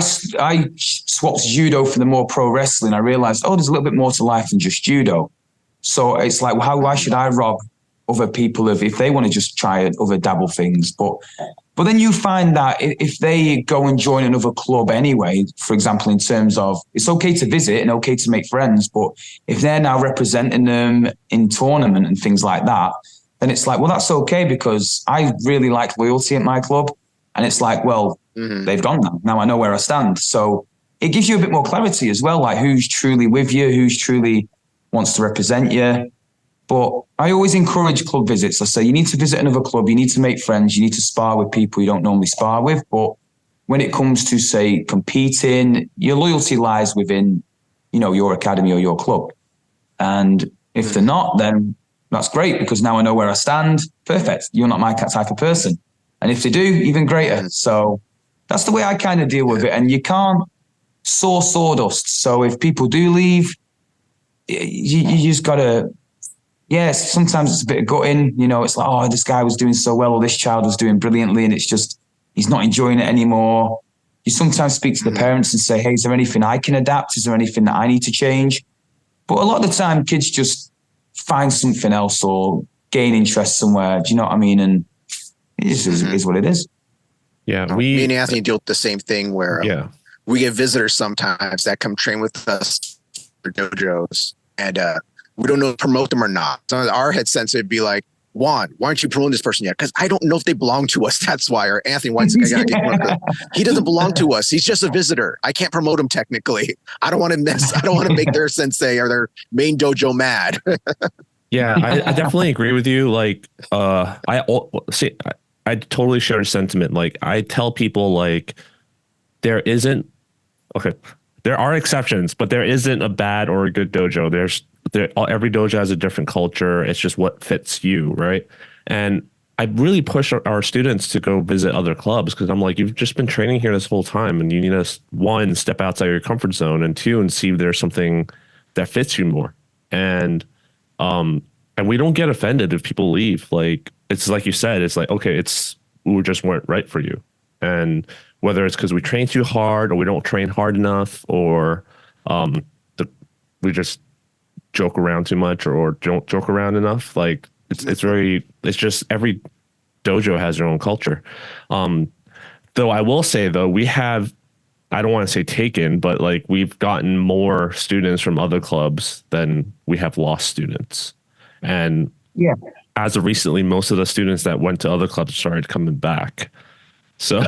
swapped judo for the more pro wrestling, I realized, there's a little bit more to life than just judo. So it's like, well, why should I rob other people if they want to just try other dabble things? But then you find that if they go and join another club anyway, for example, in terms of it's okay to visit and okay to make friends, but if they're now representing them in tournament and things like that, then it's like, well, that's okay because I really like loyalty at my club. And it's like, well, they've gone now. Now I know where I stand. So it gives you a bit more clarity as well, like who's truly with you, who's truly wants to represent you. But I always encourage club visits. I say you need to visit another club, you need to make friends, you need to spar with people you don't normally spar with. But when it comes to, say, competing, your loyalty lies within, you know, your academy or your club. And if they're not, then that's great because now I know where I stand. Perfect. You're not my type of person. And if they do, even greater. So that's the way I kind of deal with it. And you can't sow sawdust. So if people do leave, you just got to, yes, sometimes it's a bit of gutting. You know, it's like, this guy was doing so well or this child was doing brilliantly and it's just, he's not enjoying it anymore. You sometimes speak to the parents and say, hey, is there anything I can adapt? Is there anything that I need to change? But a lot of the time, kids just find something else or gain interest somewhere. Do you know what I mean? And it just is what it is. Yeah. Me and Anthony deal with the same thing where we get visitors sometimes that come train with us for dojos and we don't know if to promote them or not. So our head sense would be like, Juan, why aren't you promoting this person yet? Because I don't know if they belong to us. That's why. Or Anthony White's he doesn't belong to us. He's just a visitor. I can't promote him technically. I don't want to make their sensei or their main dojo mad. Yeah, I definitely agree with you. Like, I totally share a sentiment. Like, I tell people, like, there are exceptions, but there isn't a bad or a good dojo. Every dojo has a different culture. It's just what fits you, right? And I really push our students to go visit other clubs because I'm like, you've just been training here this whole time, and you need to, one, step outside your comfort zone, and two, and see if there's something that fits you more. And we don't get offended if people leave. Like, it's like you said, it's like, okay, we just weren't right for you. And whether it's because we train too hard or we don't train hard enough, or we just joke around too much or don't joke around enough. Like, it's just every dojo has their own culture. Though I will say, though, we have, I don't want to say taken, but like, we've gotten more students from other clubs than we have lost students. And yeah, as of recently, most of the students that went to other clubs started coming back. So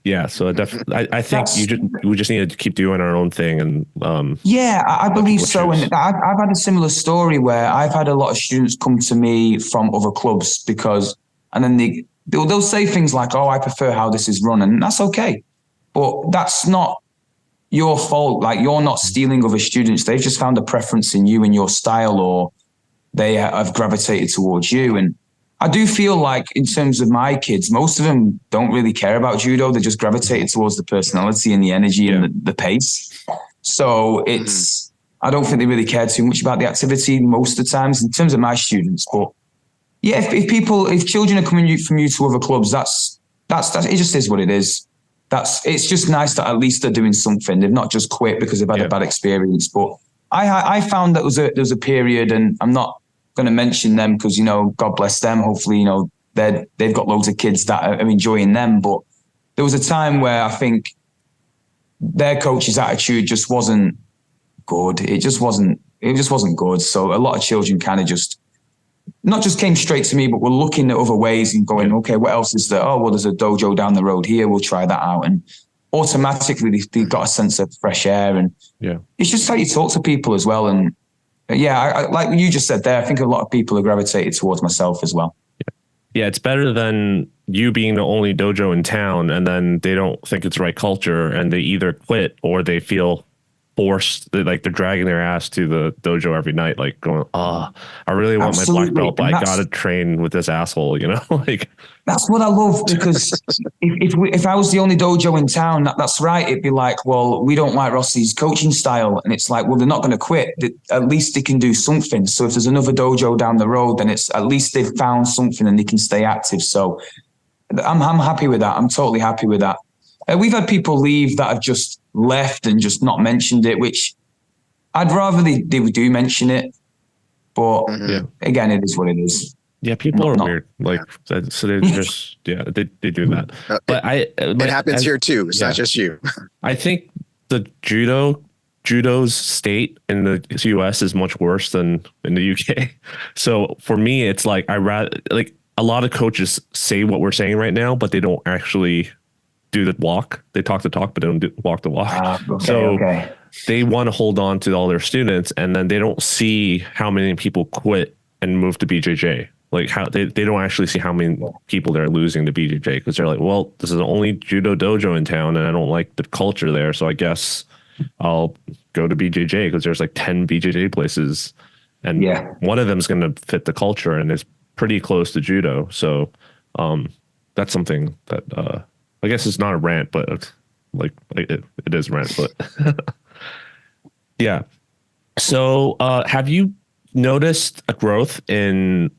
yeah, so I think we just need to keep doing our own thing. And yeah, I believe so. And I've had a similar story where I've had a lot of students come to me from other clubs and then they'll say things like, "Oh, I prefer how this is run," and that's okay, but that's not your fault. Like, you're not stealing other students. They've just found a preference in you and your style, or they have gravitated towards you. And I do feel like, in terms of my kids, most of them don't really care about judo. They just gravitated towards the personality and the energy and the pace. So I don't think they really care too much about the activity most of the times in terms of my students. But yeah, if children are coming from you to other clubs, that's it just is what it is. It's just nice that at least they're doing something. They've not just quit because they've had a bad experience. But I found that there was a period, and I'm not going to mention them because, God bless them. Hopefully, they've got loads of kids that are enjoying them. But there was a time where I think their coach's attitude just wasn't good. It just wasn't good. So a lot of children kind of just not just came straight to me, but were looking at other ways and going, okay, what else is there? Oh, well, there's a dojo down the road here. We'll try that out. And automatically they got a sense of fresh air. And it's just how you talk to people as well. And yeah, I like you just said there, I think a lot of people are gravitated towards myself as well. Yeah, it's better than you being the only dojo in town and then they don't think it's the right culture and they either quit or they feel forced, like they're dragging their ass to the dojo every night, like going, I really want my black belt, but I gotta train with this asshole, like that's what I love, because if I was the only dojo in town, that's right, it'd be like, well, we don't like Rossy's coaching style, and it's like, well, they're not going to quit. At least they can do something. So if there's another dojo down the road, then it's at least they've found something and they can stay active. So I'm happy with that. I'm totally happy with that. We've had people leave that have just left and just not mentioned it, which I'd rather they do mention it. But again, it is what it is. Yeah, people are weird. Like, so they just, they do that. But it happens here too. It's not just you. I think the judo's state in the US is much worse than in the UK. So for me, it's like, like a lot of coaches say what we're saying right now, but they don't actually do the walk. They talk the talk, but they don't walk the walk. They want to hold on to all their students, and then they don't see how many people quit and move to BJJ. Like how they don't actually see how many people they're losing to BJJ, because they're like, well, this is the only judo dojo in town and I don't like the culture there. So I guess I'll go to BJJ because there's like 10 BJJ places. And one of them is going to fit the culture and it's pretty close to judo. So that's something that I guess it's not a rant, but it's like it is a rant, but yeah. So have you noticed a growth in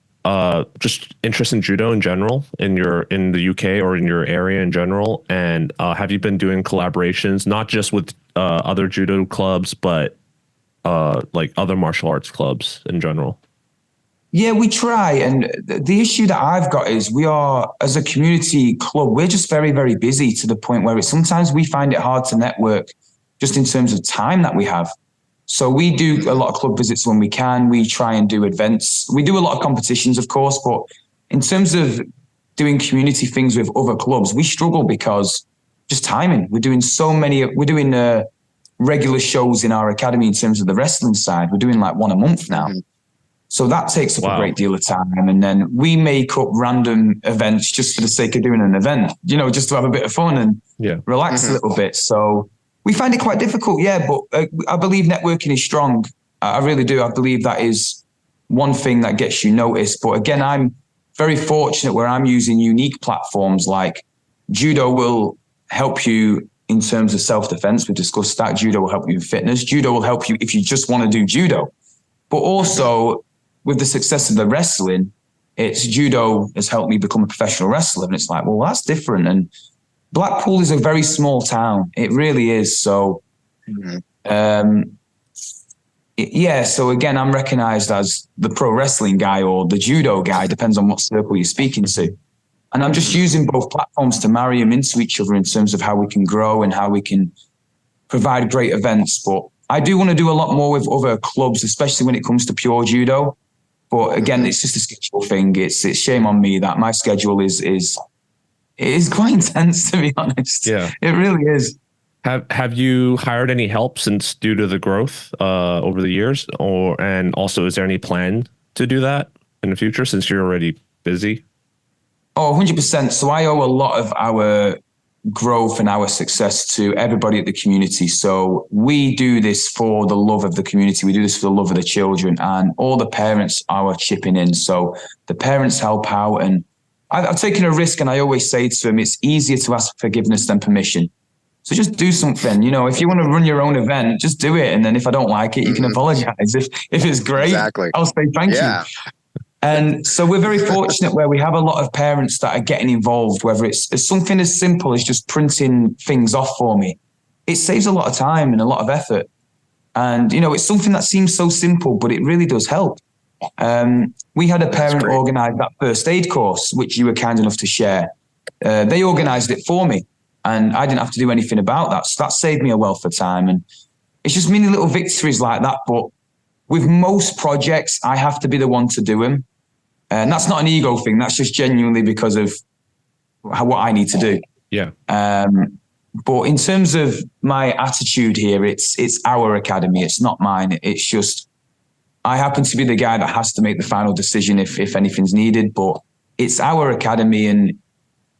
just interest in judo in general in the UK or in your area in general? And have you been doing collaborations, not just with other judo clubs, but like other martial arts clubs in general? Yeah, we try. And the issue that I've got is we are, as a community club, we're just very, very busy to the point where sometimes we find it hard to network just in terms of time that we have. So we do a lot of club visits when we can. We try and do events. We do a lot of competitions, of course, but in terms of doing community things with other clubs, we struggle because just timing. We're doing regular shows in our academy in terms of the wrestling side. We're doing like one a month now. Mm-hmm. So that takes up a great deal of time. And then we make up random events just for the sake of doing an event, just to have a bit of fun and relax a little bit. So we find it quite difficult, but I believe networking is strong. I really do. I believe that is one thing that gets you noticed. But again, I'm very fortunate where I'm using unique platforms like Judo will help you in terms of self-defense. We discussed that. Judo will help you in fitness. Judo will help you if you just want to do judo. But also with the success of the wrestling, it's Judo has helped me become a professional wrestler. And it's like, well, that's different. And Blackpool is a very small town. It really is. So, so again, I'm recognized as the pro wrestling guy or the judo guy, depends on what circle you're speaking to. And I'm just using both platforms to marry them into each other in terms of how we can grow and how we can provide great events. But I do want to do a lot more with other clubs, especially when it comes to pure judo. But again, it's just a schedule thing. It's shame on me that my schedule is quite intense, to be honest. Yeah, it really is. Have you hired any help since due to the growth over the years, and also is there any plan to do that in the future since you're already busy? Oh, 100%. So I owe a lot of our growth and our success to everybody at the community. So we do this for the love of the community. We do this for the love of the children, and all the parents are chipping in. So the parents help out, and I've taken a risk, and I always say to them, it's easier to ask forgiveness than permission. So just do something. If you want to run your own event, just do it. And then if I don't like it, you can apologize. If it's great, I'll say thank you. And so we're very fortunate where we have a lot of parents that are getting involved, whether it's something as simple as just printing things off for me. It saves a lot of time and a lot of effort. And, it's something that seems so simple, but it really does help. We had a parent organize that first aid course, which you were kind enough to share. They organized it for me, and I didn't have to do anything about that. So that saved me a wealth of time. And it's just many little victories like that. But with most projects, I have to be the one to do them. And that's not an ego thing. That's just genuinely because of what I need to do. Yeah. But in terms of my attitude here, it's our academy. It's not mine. It's just, I happen to be the guy that has to make the final decision if anything's needed, but it's our academy, and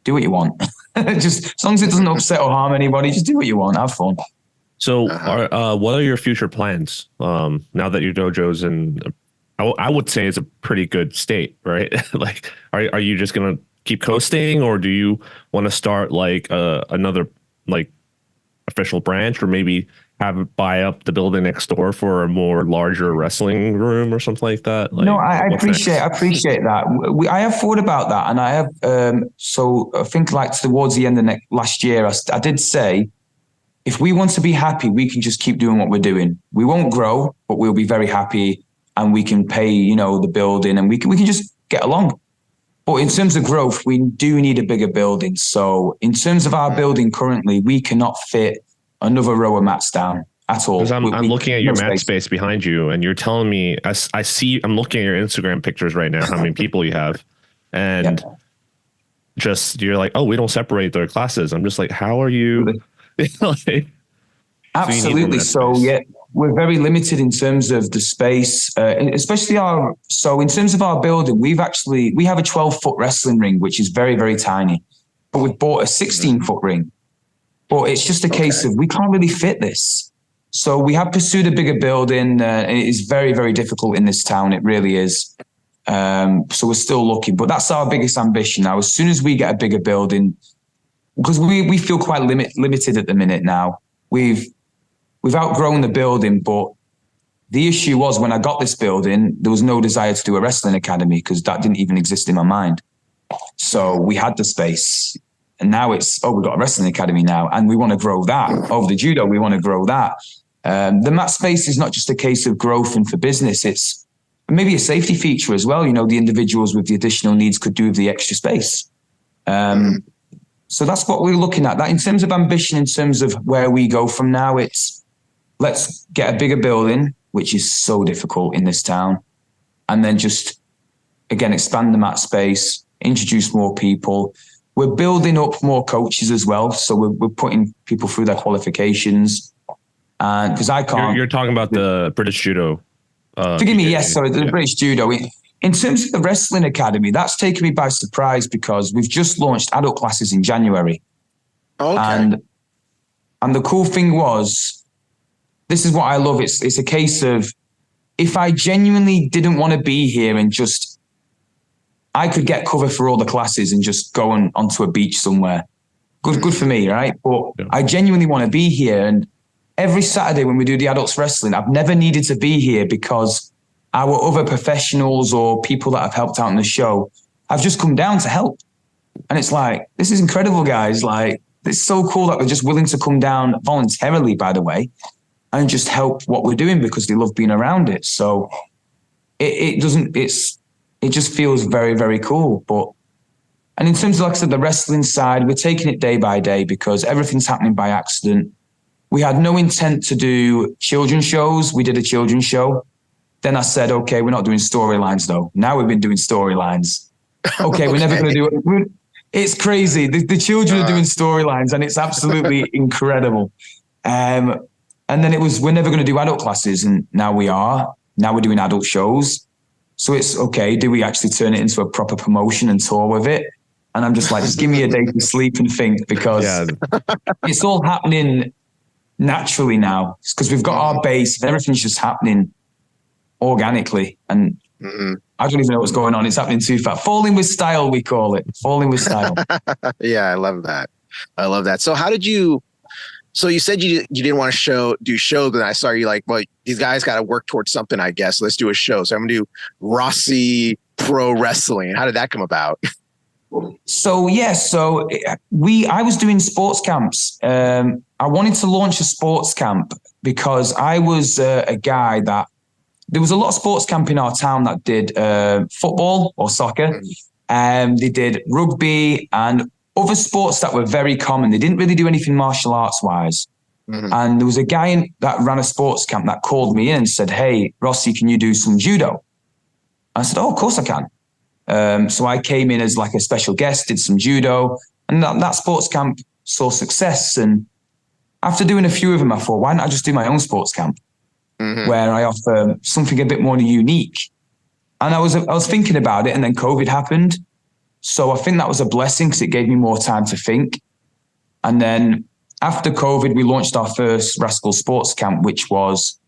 do what you want. Just as long as it doesn't upset or harm anybody, just do what you want. Have fun. So what are your future plans now that your dojo's in, I would say it's a pretty good state, right? Like, are you just going to keep coasting, or do you want to start like another like official branch, or maybe buy up the building next door for a more larger wrestling room or something like that? Like, no, I appreciate that. I have thought about that, and I have. So I think like towards the end of last year, I did say, if we want to be happy, we can just keep doing what we're doing. We won't grow, but we'll be very happy, and we can pay, the building, and we can just get along. But in terms of growth, we do need a bigger building. So in terms of our building currently, we cannot fit another row of mats down at all. Because I'm looking at your mat space behind you, and you're telling me, I'm looking at your Instagram pictures right now, how many people you have, and just, you're like, oh, we don't separate their classes. I'm just like, how are you? Like, absolutely. So we're very limited in terms of the space, especially in terms of our building, we have a 12-foot wrestling ring, which is very, very tiny, but we've bought a 16-foot ring. But it's just a case of we can't really fit this. So we have pursued a bigger building. And it is very, very difficult in this town. It really is. So we're still looking, but that's our biggest ambition now. As soon as we get a bigger building, because we feel quite limited at the minute now. We've outgrown the building, but the issue was when I got this building, there was no desire to do a wrestling academy because that didn't even exist in my mind. So we had the space, and now we've got a wrestling academy now, and we want to grow that. Over the judo, we want to grow that. The mat space is not just a case of growth and for business. It's maybe a safety feature as well. The individuals with the additional needs could do with the extra space. So that's what we're looking at. That in terms of ambition, in terms of where we go from now, let's get a bigger building, which is so difficult in this town. And then just, again, expand the mat space, introduce more people. We're building up more coaches as well. So we're putting people through their qualifications. And because I can't. You're talking about the British Judo. Forgive me, yes, sorry, the British Judo. In terms of the Wrestling Academy, that's taken me by surprise because we've just launched adult classes in January. Okay. And the cool thing was, this is what I love. It's a case of, if I genuinely didn't want to be here and just, I could get cover for all the classes and just go onto a beach somewhere. Good for me, right? But yeah. I genuinely want to be here. And every Saturday when we do the adults wrestling, I've never needed to be here because our other professionals or people that have helped out in the show have just come down to help. And it's like, this is incredible, guys. Like, it's so cool that they're just willing to come down voluntarily, by the way, and just help what we're doing because they love being around it. So it just feels very, very cool. And in terms of, like I said, the wrestling side, we're taking it day by day because everything's happening by accident. We had no intent to do children's shows. We did a children's show. Then I said, okay, we're not doing storylines though. Now we've been doing storylines. Okay, we're never going to do it. It's crazy. The children are doing storylines and it's absolutely incredible. And then it was, we're never going to do adult classes. And now we are. Now we're doing adult shows. So it's okay. Do we actually turn it into a proper promotion and tour with it? And I'm just like, just give me a day to sleep and think because it's all happening naturally now. It's because we've got our base and everything's just happening organically. And I don't even know what's going on. It's happening too fast. Falling with style, we call it. Falling with style. Yeah, I love that. I love that. So how did you, so you said you didn't want to do shows, and I saw you like, well, these guys got to work towards something, I guess. Let's do a show. So I'm going to do Rossy Pro Wrestling. How did that come about? So, I was doing sports camps. I wanted to launch a sports camp because I was a guy that, there was a lot of sports camp in our town that did football or soccer. They did rugby and other sports that were very common. They didn't really do anything martial arts wise. And there was a guy that ran a sports camp that called me in and said, hey, Rossy, can you do some judo? I said, oh, of course I can. So I came in as like a special guest, did some judo, and that sports camp saw success. And after doing a few of them, I thought, why not I just do my own sports camp where I offer something a bit more unique? And I was thinking about it, and then COVID happened. So I think that was a blessing because it gave me more time to think. And then after COVID, we launched our first Rascals sports camp, which was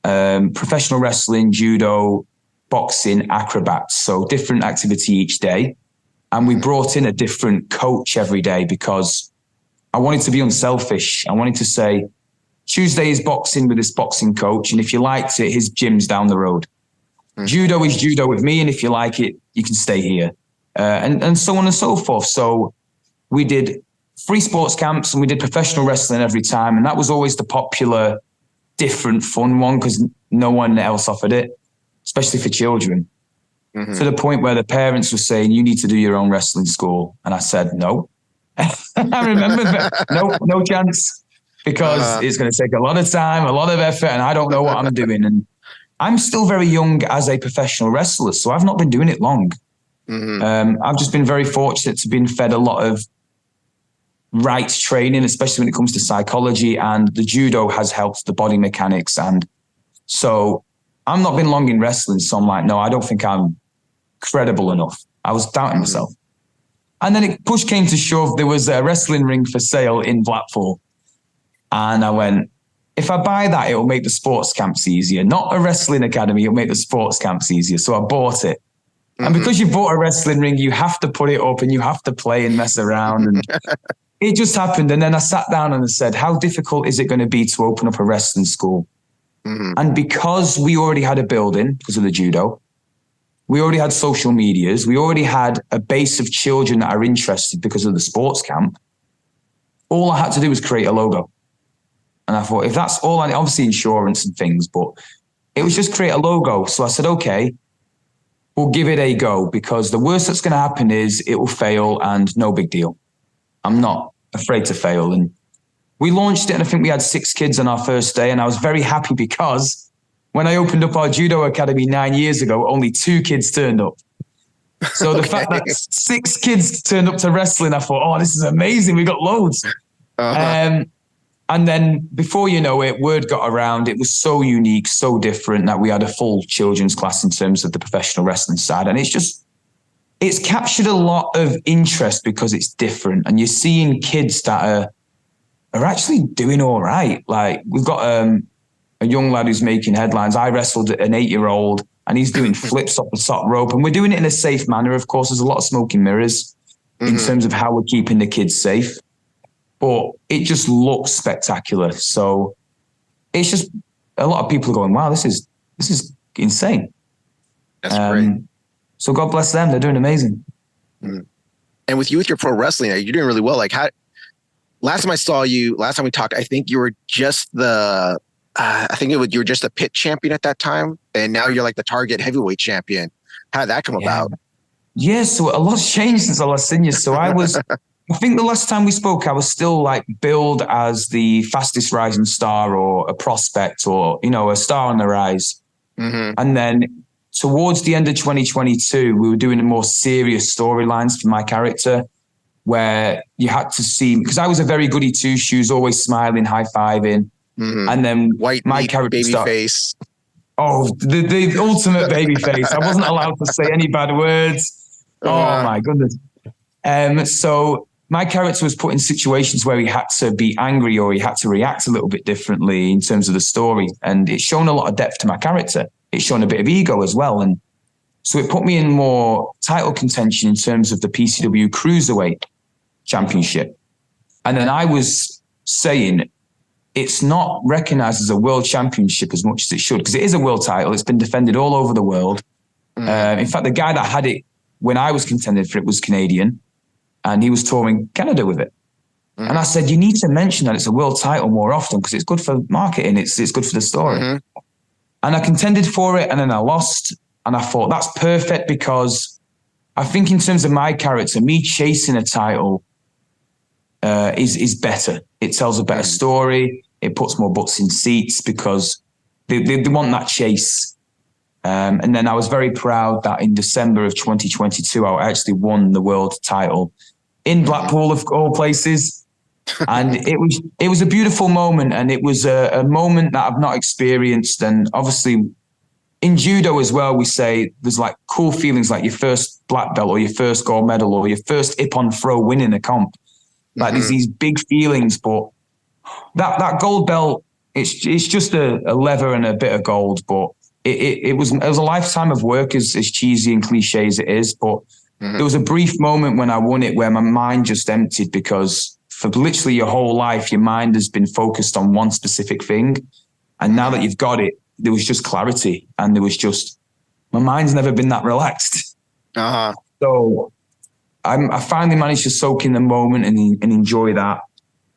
professional wrestling, judo, boxing, acrobats. So different activity each day. And we brought in a different coach every day because I wanted to be unselfish. I wanted to say, Tuesday is boxing with this boxing coach. And if you liked it, his gym's down the road. Judo is judo with me. And if you like it, you can stay here. And so on and so forth. So we did free sports camps and we did professional wrestling every time. And that was always the popular, different, fun one because no one else offered it, especially for children. To the point where the parents were saying, you need to do your own wrestling school. And I said, no. I remember that. No chance. Because it's going to take a lot of time, a lot of effort, and I don't know what I'm doing. And I'm still very young as a professional wrestler, so I've not been doing it long. I've just been very fortunate to been fed a lot of right training, especially when it comes to psychology, and the judo has helped the body mechanics. And so I've not been long in wrestling, so I'm like, no, I don't think I'm credible enough. I was doubting myself. And then push came to shove. There was a wrestling ring for sale in Blackpool. And I went, if I buy that, it'll make the sports camps easier. Not a wrestling academy, it'll make the sports camps easier. So I bought it. And because you bought a wrestling ring, you have to put it up and you have to play and mess around. And it just happened. And then I sat down and I said, how difficult is it going to be to open up a wrestling school? And because we already had a building because of the judo, we already had social medias, we already had a base of children that are interested because of the sports camp, all I had to do was create a logo. And I thought, if that's all, obviously insurance and things, but it was just create a logo. So I said, okay, we'll give it a go because the worst that's going to happen is it will fail and no big deal. I'm not afraid to fail. And we launched it, and I think we had 6 kids on our first day. And I was very happy because when I opened up our judo academy 9 years ago, only 2 kids turned up. So the fact that 6 kids turned up to wrestling, I thought, oh, this is amazing. We got loads. And then before you know it, word got around. It was so unique, so different that we had a full children's class in terms of the professional wrestling side. And it's captured a lot of interest because it's different. And you're seeing kids that are actually doing all right. Like we've got a young lad who's making headlines. I wrestled an 8-year-old and he's doing flips off the top rope. And we're doing it in a safe manner. Of course, there's a lot of smoke and mirrors in terms of how we're keeping the kids safe. But it just looks spectacular. So it's just a lot of people are going, wow, this is insane. That's great. So God bless them. They're doing amazing. And with your pro wrestling, you're doing really well. Like last time we talked, I think you were just you were just a pit champion at that time. And now you're like the target heavyweight champion. How did that come about? Yeah, so a lot's changed since I last seen you. So I think the last time we spoke, I was still like billed as the fastest rising star or a prospect or, a star on the rise. And then towards the end of 2022, we were doing more serious storylines for my character where you had to see, because I was a very goody two shoes, always smiling, high-fiving. And then my character baby face. Oh, the ultimate baby face. I wasn't allowed to say any bad words. Oh my goodness. So my character was put in situations where he had to be angry or he had to react a little bit differently in terms of the story. And it's shown a lot of depth to my character. It's shown a bit of ego as well. And so it put me in more title contention in terms of the PCW Cruiserweight Championship. And then I was saying it's not recognized as a world championship as much as it should, because it is a world title. It's been defended all over the world. In fact, the guy that had it when I was contending for it was Canadian. And he was touring Canada with it. And I said, you need to mention that it's a world title more often because it's good for marketing. It's good for the story. And I contended for it and then I lost. And I thought that's perfect because I think in terms of my character, me chasing a title is better. It tells a better story. It puts more butts in seats because they want that chase. And then I was very proud that in December of 2022, I actually won the world title in Blackpool, of all places. And it was a beautiful moment. And it was a moment that I've not experienced. And obviously in judo as well, we say there's like cool feelings like your first black belt or your first gold medal or your first ippon throw winning a comp. Like there's these big feelings, but that gold belt, it's just a leather and a bit of gold. But it was a lifetime of work, as cheesy and cliche as it is. But there was a brief moment when I won it where my mind just emptied because for literally your whole life, your mind has been focused on one specific thing. And now that you've got it, there was just clarity. And there was just, my mind's never been that relaxed. So I finally managed to soak in the moment and enjoy that.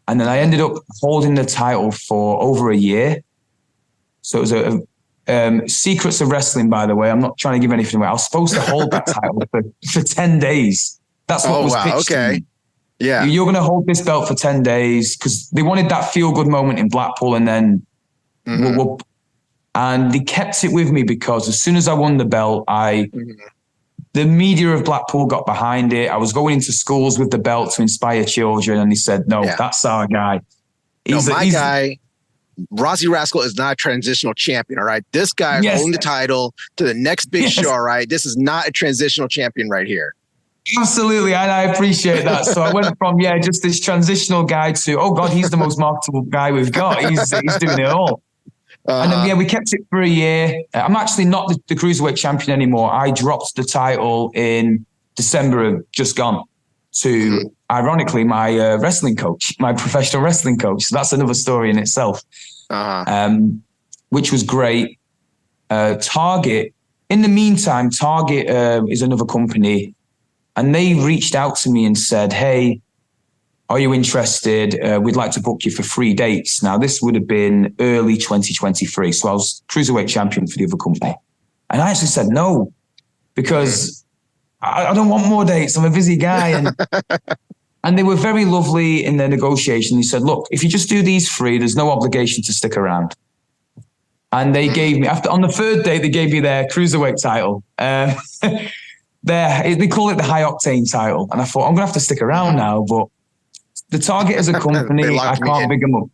And then I ended up holding the title for over a year. So it was secrets of wrestling, by the way. I'm not trying to give anything away. I was supposed to hold that title for 10 days. That's what was pitched to me. Yeah. You're going to hold this belt for 10 days because they wanted that feel-good moment in Blackpool and then and they kept it with me because as soon as I won the belt, the media of Blackpool got behind it. I was going into schools with the belt to inspire children and they said, no, that's our guy. My guy, Rossy Rascal, is not a transitional champion, all right? This guy is holding the title to the next big show, all right? This is not a transitional champion right here. Absolutely, and I appreciate that. So I went from, just this transitional guy to, oh God, he's the most marketable guy we've got. He's doing it all. And then, we kept it for a year. I'm actually not the Cruiserweight champion anymore. I dropped the title in December of just gone to, ironically, my wrestling coach, my professional wrestling coach. So that's another story in itself, which was great. Target, in the meantime, Target is another company. And they reached out to me and said, hey, are you interested? We'd like to book you for 3 dates. Now, this would have been early 2023. So I was Cruiserweight champion for the other company. And I actually said no, because I don't want more dates. I'm a busy guy. And they were very lovely in their negotiation. He said, look, if you just do these 3, there's no obligation to stick around. And they gave me, on the 3rd day, they gave me their cruiserweight title. They call it the high octane title. And I thought, I'm going to have to stick around now. But the Target as a company, I can't big them up.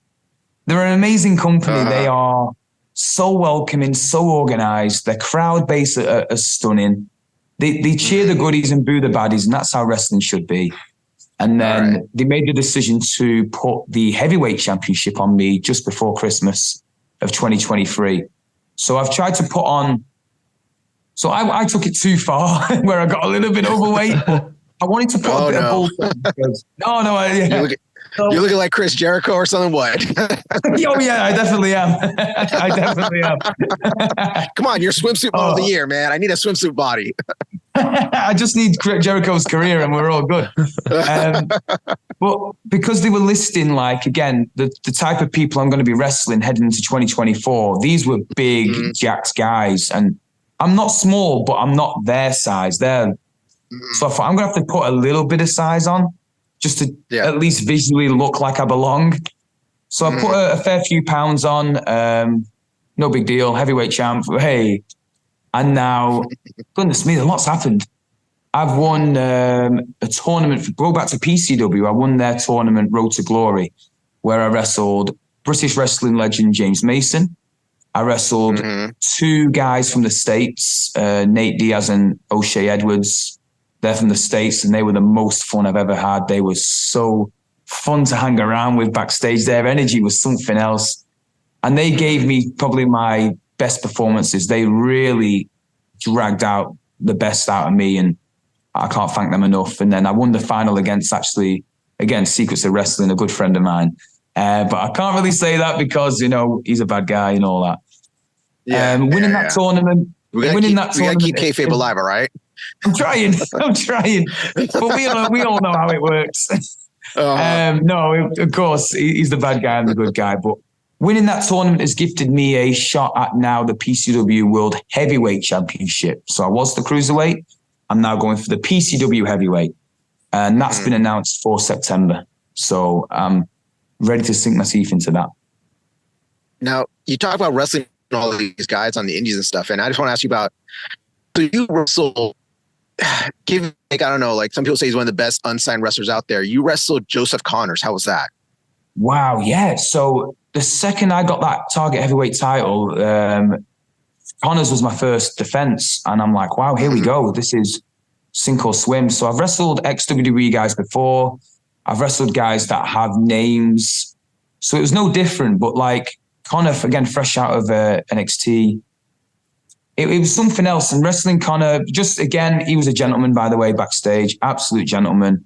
They're an amazing company. They are so welcoming, so organized. Their crowd base are stunning. They cheer the goodies and boo the baddies. And that's how wrestling should be. And then they made the decision to put the heavyweight championship on me just before Christmas of 2023. So I've tried to put on. So I took it too far where I got a little bit overweight. But I wanted to put a bit of bull. You're looking like Chris Jericho or something. What? Oh yeah, I definitely am. I definitely am. Come on, you're swimsuit model of the year, man. I need a swimsuit body. I just need Jericho's career and we're all good. But because they were listing, like, again, the type of people I'm going to be wrestling heading into 2024, these were big, jacked guys. And I'm not small, but I'm not their size. So I thought I'm going to have to put a little bit of size on just to at least visually look like I belong. So I put a fair few pounds on. No big deal. Heavyweight champ. Hey. And now, goodness me, a lot's happened. I've won a tournament. Go back to PCW. I won their tournament, Road to Glory, where I wrestled British wrestling legend James Mason. I wrestled 2 guys from the States, Nate Diaz and O'Shea Edwards. They're from the States, and they were the most fun I've ever had. They were so fun to hang around with backstage. Their energy was something else. And they gave me probably my best performances. They really dragged out the best out of me, and I can't thank them enough. And then I won the final against, actually, again, Secrets of Wrestling, a good friend of mine. But I can't really say that because, he's a bad guy and all that. Winning that tournament. We got to keep kayfabe alive, all right? I'm trying. But we all know how it works. No, of course, he's the bad guy and the good guy. But winning that tournament has gifted me a shot at now the PCW World Heavyweight Championship. So I was the cruiserweight. I'm now going for the PCW Heavyweight. And that's been announced for September. So I'm ready to sink my teeth into that. Now, you talk about wrestling all of these guys on the indies and stuff. And I just want to ask you about, so you wrestle, I don't know, like some people say he's one of the best unsigned wrestlers out there. You wrestled Joseph Connors. How was that? Wow. Yeah. So the second I got that Target heavyweight title, Connors was my first defense. And I'm like, wow, here we go. This is sink or swim. So I've wrestled ex-WWE guys before. I've wrestled guys that have names. So it was no different. But like Connor, again, fresh out of NXT, it was something else. And wrestling Connor, just again, he was a gentleman, by the way, backstage. Absolute gentleman.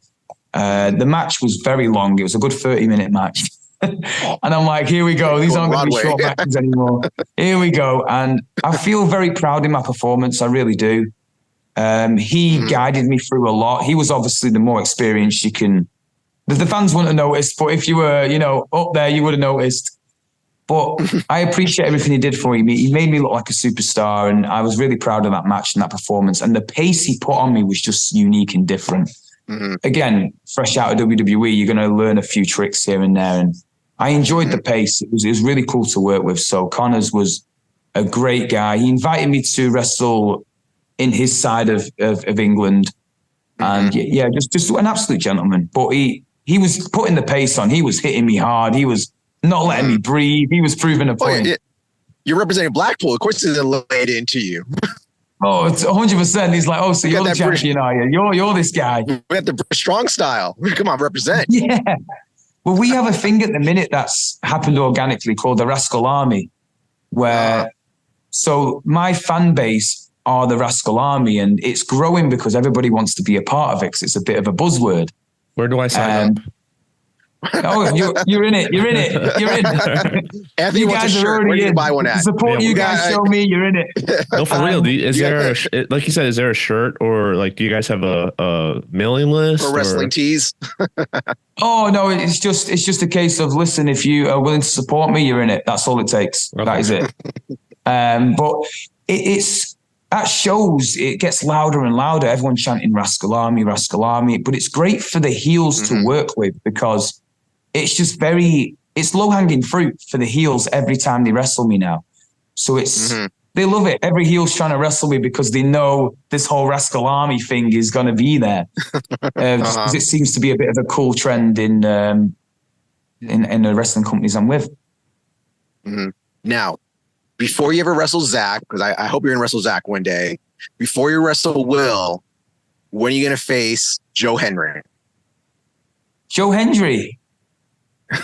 The match was very long. It was a good 30-minute match. And I'm like, here we go. These aren't going to be short matches anymore. Here we go. And I feel very proud in my performance. I really do. He guided me through a lot. He was obviously the more experienced you can. The fans wouldn't have noticed, but if you were, up there, you would have noticed. But I appreciate everything he did for me. He made me look like a superstar, and I was really proud of that match and that performance. And the pace he put on me was just unique and different. Again, fresh out of WWE, you're going to learn a few tricks here and there. And I enjoyed the pace. It was really cool to work with. So Connors was a great guy. He invited me to wrestle in his side of England. And just an absolute gentleman. But he was putting the pace on. He was hitting me hard. He was not letting me breathe. He was proving a point. You're representing Blackpool. Of course, he's laid it into you. Oh, it's 100%. He's like, oh, so you're the champion, are you? You're this guy. We have the strong style. Come on, represent. Yeah. Well, we have a thing at the minute that's happened organically called the Rascal Army, where so my fan base are the Rascal Army, and it's growing because everybody wants to be a part of it because it's a bit of a buzzword. Where do I sign up? Oh, you're in it. You're in it. You're in. Anthony wants a shirt. Where do you buy one at? The support you guys show me, you're in it. No, for real. Is there, like you said, is there a shirt or like, do you guys have a mailing list or wrestling tees? Oh no, it's just a case of, listen, if you are willing to support me, you're in it. That's all it takes. Okay. That is it. But it's at shows, it gets louder and louder. Everyone chanting Rascal Army, Rascal Army. But it's great for the heels to work with because it's just it's low-hanging fruit for the heels every time they wrestle me now. So they love it. Every heel's trying to wrestle me because they know this whole Rascal Army thing is going to be there. Just because it seems to be a bit of a cool trend in the wrestling companies I'm with. Now, before you ever wrestle Zach, because I hope you're going to wrestle Zach one day, before you wrestle Will, when are you going to face Joe Hendry? Joe Hendry.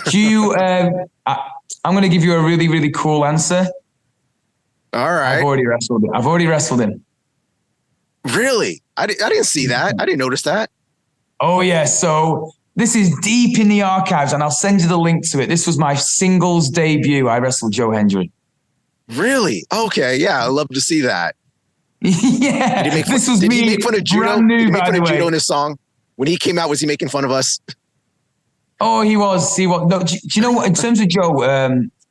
I'm going to give you a really, really cool answer. All right. I've already wrestled him. Really? I didn't see that. I didn't notice that. Oh, yeah. So this is deep in the archives, and I'll send you the link to it. This was my singles debut. I wrestled Joe Hendry. Really? Okay. Yeah. I'd love to see that. Yeah. Did he make fun of Judo? Brand new, did he make by fun the of way. Judo in his song? When he came out, was he making fun of us? Oh, he was. No, do you know what? In terms of Joe,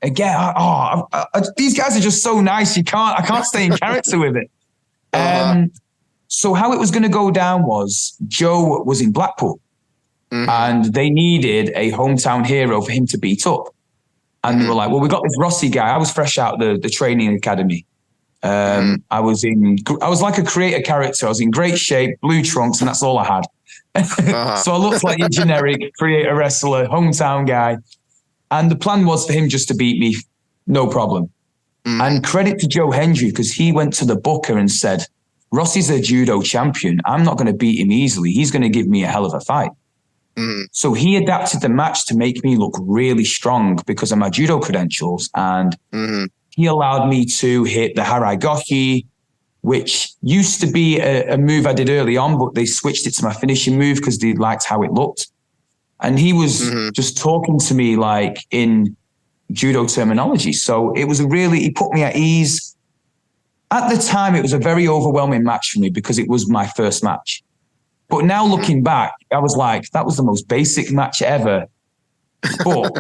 again, these guys are just so nice. I can't stay in character with it. So how it was going to go down was Joe was in Blackpool and they needed a hometown hero for him to beat up. And they were like, well, we got this Rossy guy. I was fresh out the training academy. I was like a creator character. I was in great shape, blue trunks, and that's all I had. So I looked like your generic creator wrestler, hometown guy. And the plan was for him just to beat me, no problem. And credit to Joe Hendry, because he went to the booker and said, Rossy's a judo champion. I'm not going to beat him easily. He's going to give me a hell of a fight. So he adapted the match to make me look really strong because of my judo credentials. And he allowed me to hit the Haraigoshi, which used to be a move I did early on, but they switched it to my finishing move because they liked how it looked. And he was just talking to me like in judo terminology. So it was he put me at ease. At the time, it was a very overwhelming match for me because it was my first match. But now looking back, I was like, that was the most basic match ever. But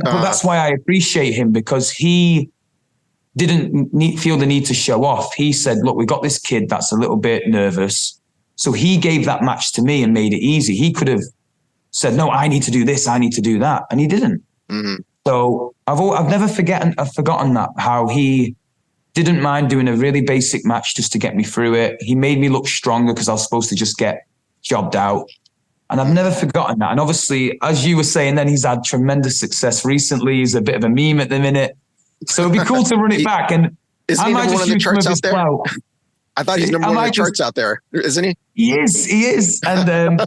that's why I appreciate him, because he didn't feel the need to show off. He said, look, we got this kid that's a little bit nervous. So he gave that match to me and made it easy. He could have said, no, I need to do this, I need to do that. And he didn't. So I've never forgotten that, how he didn't mind doing a really basic match just to get me through it. He made me look stronger because I was supposed to just get jobbed out. And I've never forgotten that. And obviously, as you were saying, then he's had tremendous success recently. He's a bit of a meme at the minute. So it'd be cool to run it back. And isn't I he might number just one on the use some of charts his out there? clout. I thought he's number one on the charts out there, isn't he? He is. And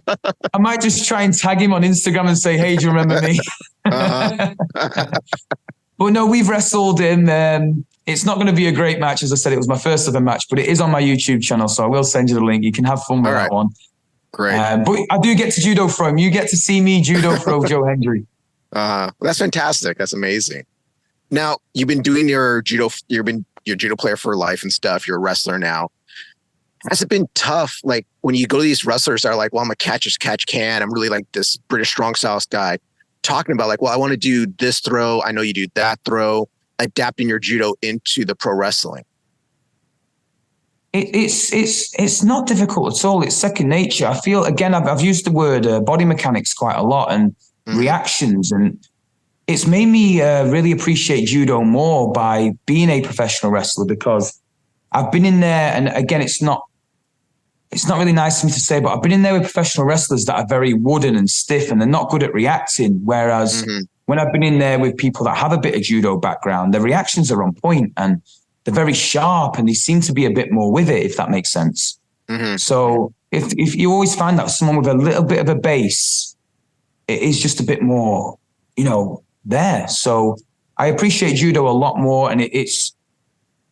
I might just try and tag him on Instagram and say, hey, do you remember me? But no, we've wrestled him. It's not going to be a great match. As I said, it was my first ever match, but it is on my YouTube channel. So I will send you the link. You can have fun with that one. Great. But I do get to judo throw him. You get to see me judo throw Joe Hendry. That's fantastic. That's amazing. Now, you've been doing your judo player for life and stuff. You're a wrestler now. Has it been tough? Like when you go to these wrestlers that are like, well, I'm a catch as catch can. I'm really like this British strong style guy, talking about like, well, I want to do this throw. I know you do that throw, adapting your judo into the pro wrestling. It's not difficult at all. It's second nature. I feel, again, I've used the word body mechanics quite a lot and reactions, and it's made me really appreciate judo more by being a professional wrestler, because I've been in there, and again, it's not really nice for me to say, but I've been in there with professional wrestlers that are very wooden and stiff and they're not good at reacting. Whereas when I've been in there with people that have a bit of judo background, their reactions are on point and they're very sharp and they seem to be a bit more with it, if that makes sense. So if you always find that someone with a little bit of a base, it is just a bit more, there. So I appreciate judo a lot more, and it's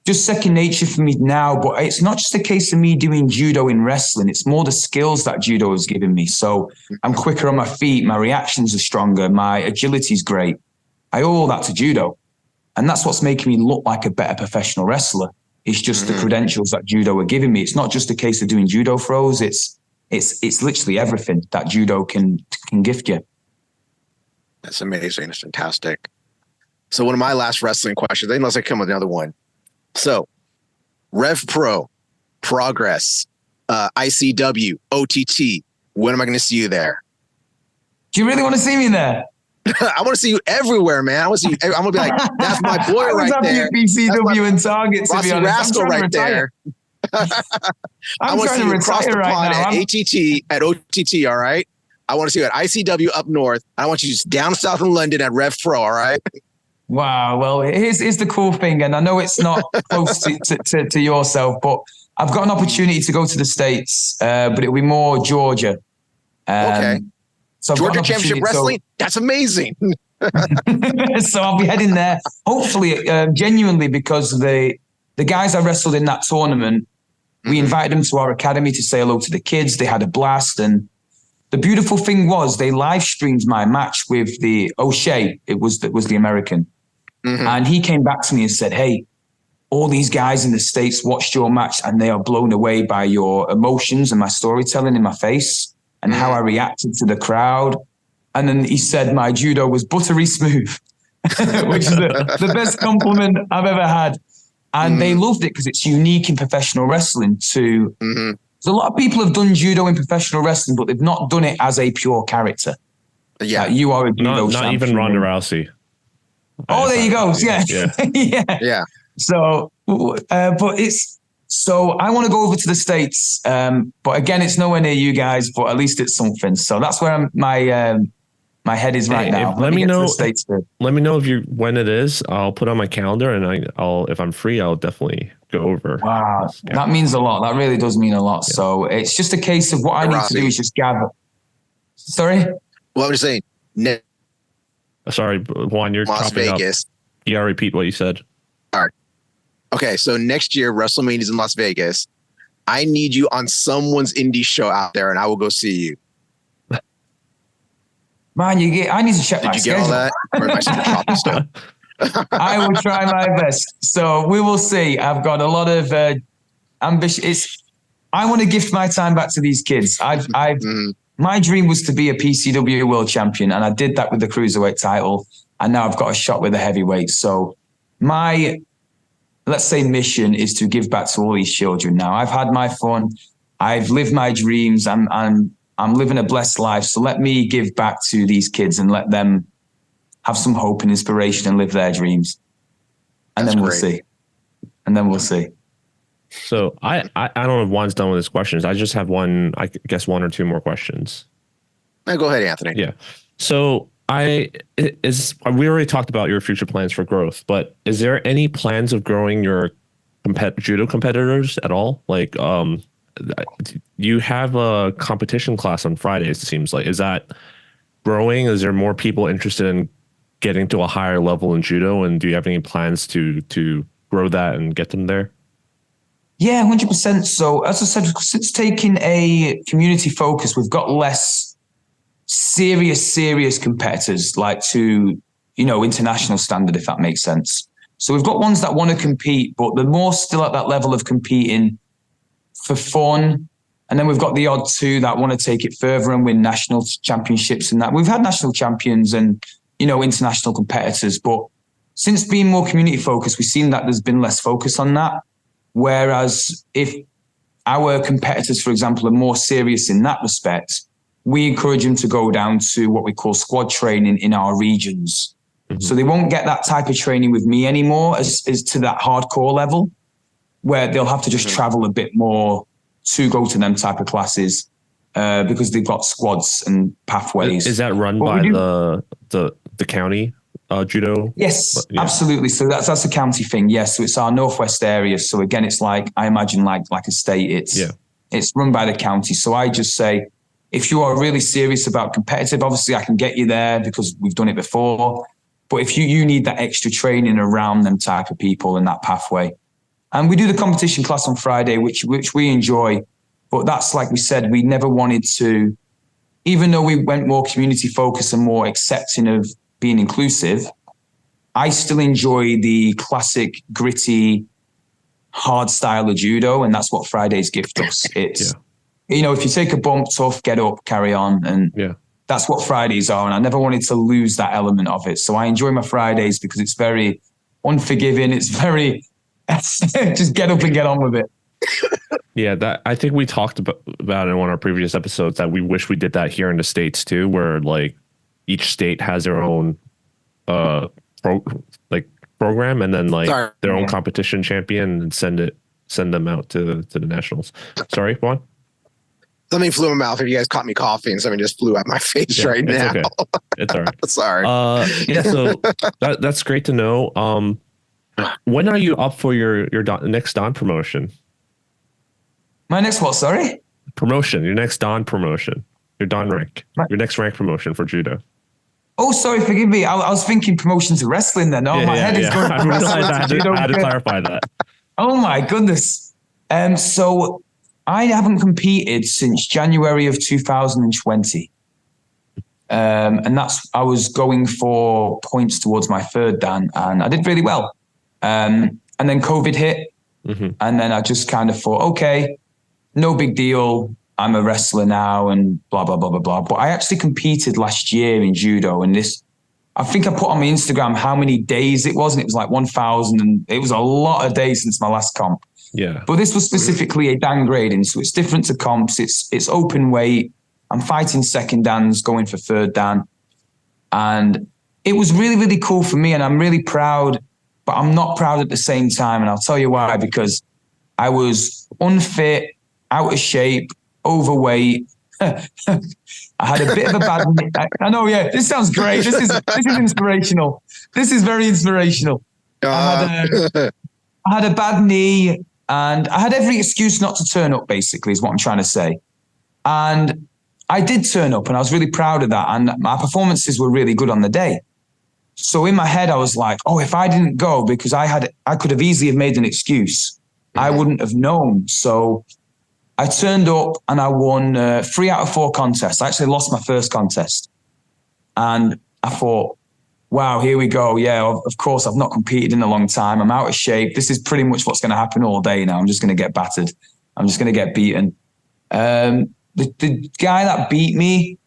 just second nature for me now. But it's not just a case of me doing judo in wrestling. It's more the skills that judo has given me. So I'm quicker on my feet. My reactions are stronger. My agility is great. I owe all that to judo. And that's what's making me look like a better professional wrestler. It's just the credentials that judo are giving me. It's not just a case of doing judo throws. It's literally everything that judo can gift you. That's amazing. It's fantastic. So one of my last wrestling questions, unless I come with another one. So Rev Pro, Progress, ICW, OTT. When am I going to see you there? Do you really want to see me there? I want to see you everywhere, man. I want to see you. I'm going to be like, that's my boy right there. BCW and Target, to be Rossy honest. Rascal right there. I want to see you across the pond at ATT, at OTT, all right? I want to see you at ICW up north. I want you just down south in London at Rev Pro, all right? Wow. Well, here's the cool thing, and I know it's not close to yourself, but I've got an opportunity to go to the States, but it'll be more Georgia. Okay. So Georgia Championship Wrestling? That's amazing. So I'll be heading there, hopefully, genuinely, because the guys I wrestled in that tournament, we invited them to our academy to say hello to the kids. They had a blast. And the beautiful thing was they live streamed my match with the O'Shea. It was the American. And he came back to me and said, hey, all these guys in the States watched your match and they are blown away by your emotions and my storytelling in my face and how I reacted to the crowd. And then he said my judo was buttery smooth, which is the best compliment I've ever had. And they loved it because it's unique in professional wrestling too. So a lot of people have done judo in professional wrestling, but they've not done it as a pure character. Yeah. You are a judo not even Ronda Rousey. Oh, there you go. Yeah. Yeah. So, but so I want to go over to the States. But again, it's nowhere near you guys, but at least it's something. So that's where my head is right now. Let me know. Let me know when it is. I'll put on my calendar, and I'll if I'm free, I'll definitely go over. Wow, that means a lot. That really does mean a lot. Yeah. So it's just a case of what I need to do is just gather. Sorry. Well, I'm just saying. Sorry, Juan, you're Las Vegas. Up. You gotta repeat what you said. All right. Okay, so next year WrestleMania is in Las Vegas. I need you on someone's indie show out there, and I will go see you. Man, I need to check my schedule. Did you get all that? Or am I still chopping stuff? I will try my best. So we will see. I've got a lot of ambition. I want to gift my time back to these kids. My dream was to be a PCW world champion, and I did that with the cruiserweight title. And now I've got a shot with the heavyweight. So my, let's say, mission is to give back to all these children. Now I've had my fun. I've lived my dreams. I'm living a blessed life. So let me give back to these kids and let them have some hope and inspiration and live their dreams. And then we'll see. And then we'll see. So I don't know if Juan's done with his questions. I just have one or two more questions. Go ahead, Anthony. Yeah. So we already talked about your future plans for growth, but is there any plans of growing your judo competitors at all? Like, you have a competition class on Fridays, it seems like. Is that growing? Is there more people interested in getting to a higher level in judo? And do you have any plans to grow that and get them there? Yeah, 100%. So as I said, since taking a community focus, we've got less serious competitors like to, international standard, if that makes sense. So we've got ones that want to compete, but they're more still at that level of competing for fun. And then we've got the odd two that want to take it further and win national championships and that. We've had national champions and, international competitors, but since being more community focused, we've seen that there's been less focus on that. Whereas if our competitors, for example, are more serious in that respect, we encourage them to go down to what we call squad training in our regions. Mm-hmm. So they won't get that type of training with me anymore as to that hardcore level, where they'll have to just travel a bit more to go to them type of classes because they've got squads and pathways. Is that run by the county judo? Yes, absolutely. So that's a county thing. Yes, so it's our northwest area. So again, it's like I imagine like a state. It's run by the county. So I just say, if you are really serious about competitive, obviously I can get you there because we've done it before. But if you need that extra training around them type of people and that pathway. And we do the competition class on Friday, which we enjoy. But that's like we said, we never wanted to, even though we went more community focused and more accepting of being inclusive, I still enjoy the classic, gritty, hard style of judo. And that's what Fridays gift us. It's, if you take a bump, tough, get up, carry on. And that's what Fridays are. And I never wanted to lose that element of it. So I enjoy my Fridays because it's very unforgiving. It's very, just get up and get on with it. Yeah, that I think we talked about it in one of our previous episodes that we wish we did that here in the States too, where like each state has their own program and then like their own competition champion and send them out to the nationals. Sorry, Juan? Something flew in my mouth. If you guys caught me coughing, something just flew out my face right now. Okay. It's all right. Sorry. Yeah, so that's great to know. When are you up for your next Don promotion? My next what? Sorry? Promotion. Your next Don promotion. Your Don rank. Your next rank promotion for judo. Oh, sorry, forgive me. I was thinking promotion to wrestling then. Oh, my head is going to wrestling. I had to clarify that. Oh my goodness. So I haven't competed since January of 2020. And I was going for points towards my third Dan, and I did really well. And then COVID hit, and then I just kind of thought, okay, no big deal. I'm a wrestler now and blah, blah, blah, blah, blah. But I actually competed last year in judo, and I think I put on my Instagram how many days it was, and it was like 1,000, and it was a lot of days since my last comp. Yeah. But this was specifically a Dan grading, so it's different to comps. It's open weight. I'm fighting second dans, going for third dan. And it was really, really cool for me, and I'm really proud, but I'm not proud at the same time. And I'll tell you why, because I was unfit, out of shape, overweight. I had a bit of a bad knee. I know, yeah, this sounds great. This is inspirational. This is very inspirational. I had a bad knee, and I had every excuse not to turn up, basically, is what I'm trying to say. And I did turn up, and I was really proud of that. And my performances were really good on the day. So in my head, I was like, oh, if I didn't go, because I could have easily have made an excuse. I wouldn't have known. So I turned up and I won 3 out of 4 contests. I actually lost my first contest. And I thought, wow, here we go. Yeah, of course, I've not competed in a long time. I'm out of shape. This is pretty much what's going to happen all day now. I'm just going to get battered. I'm just going to get beaten. The guy that beat me,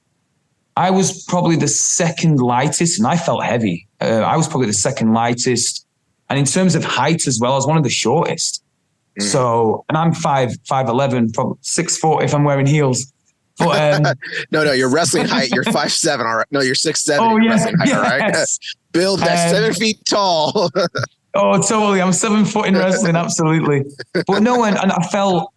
I was probably the second lightest, and I felt heavy. I was probably the second lightest. And in terms of height as well, I was one of the shortest. So, and I'm 5'11", probably 6'4" if I'm wearing heels. But no, your wrestling height, you're 5'7", all right. No, you're 6'7". Oh, yeah, wrestling height, all right. Build that's 7 feet tall. Oh, totally. I'm 7 foot in wrestling, absolutely. But no, and I felt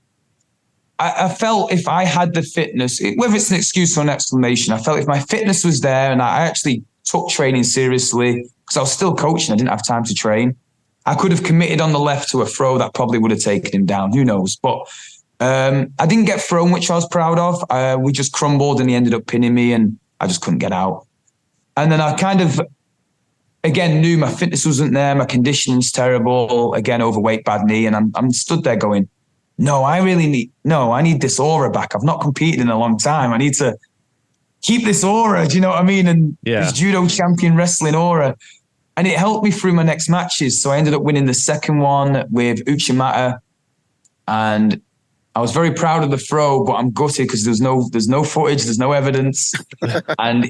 if I had the fitness, whether it's an excuse or an exclamation, I felt if my fitness was there and I actually took training seriously, because I was still coaching, I didn't have time to train. I could have committed on the left to a throw that probably would have taken him down. Who knows? But I didn't get thrown, which I was proud of. We just crumbled and he ended up pinning me and I just couldn't get out. And then I kind of, again, knew my fitness wasn't there. My conditioning's terrible. Again, overweight, bad knee. And I'm stood there going, I need this aura back. I've not competed in a long time. I need to keep this aura. Do you know what I mean? And this judo champion wrestling aura. And it helped me through my next matches. So I ended up winning the second one with Uchimata. And I was very proud of the throw, but I'm gutted because there's no footage, there's no evidence. And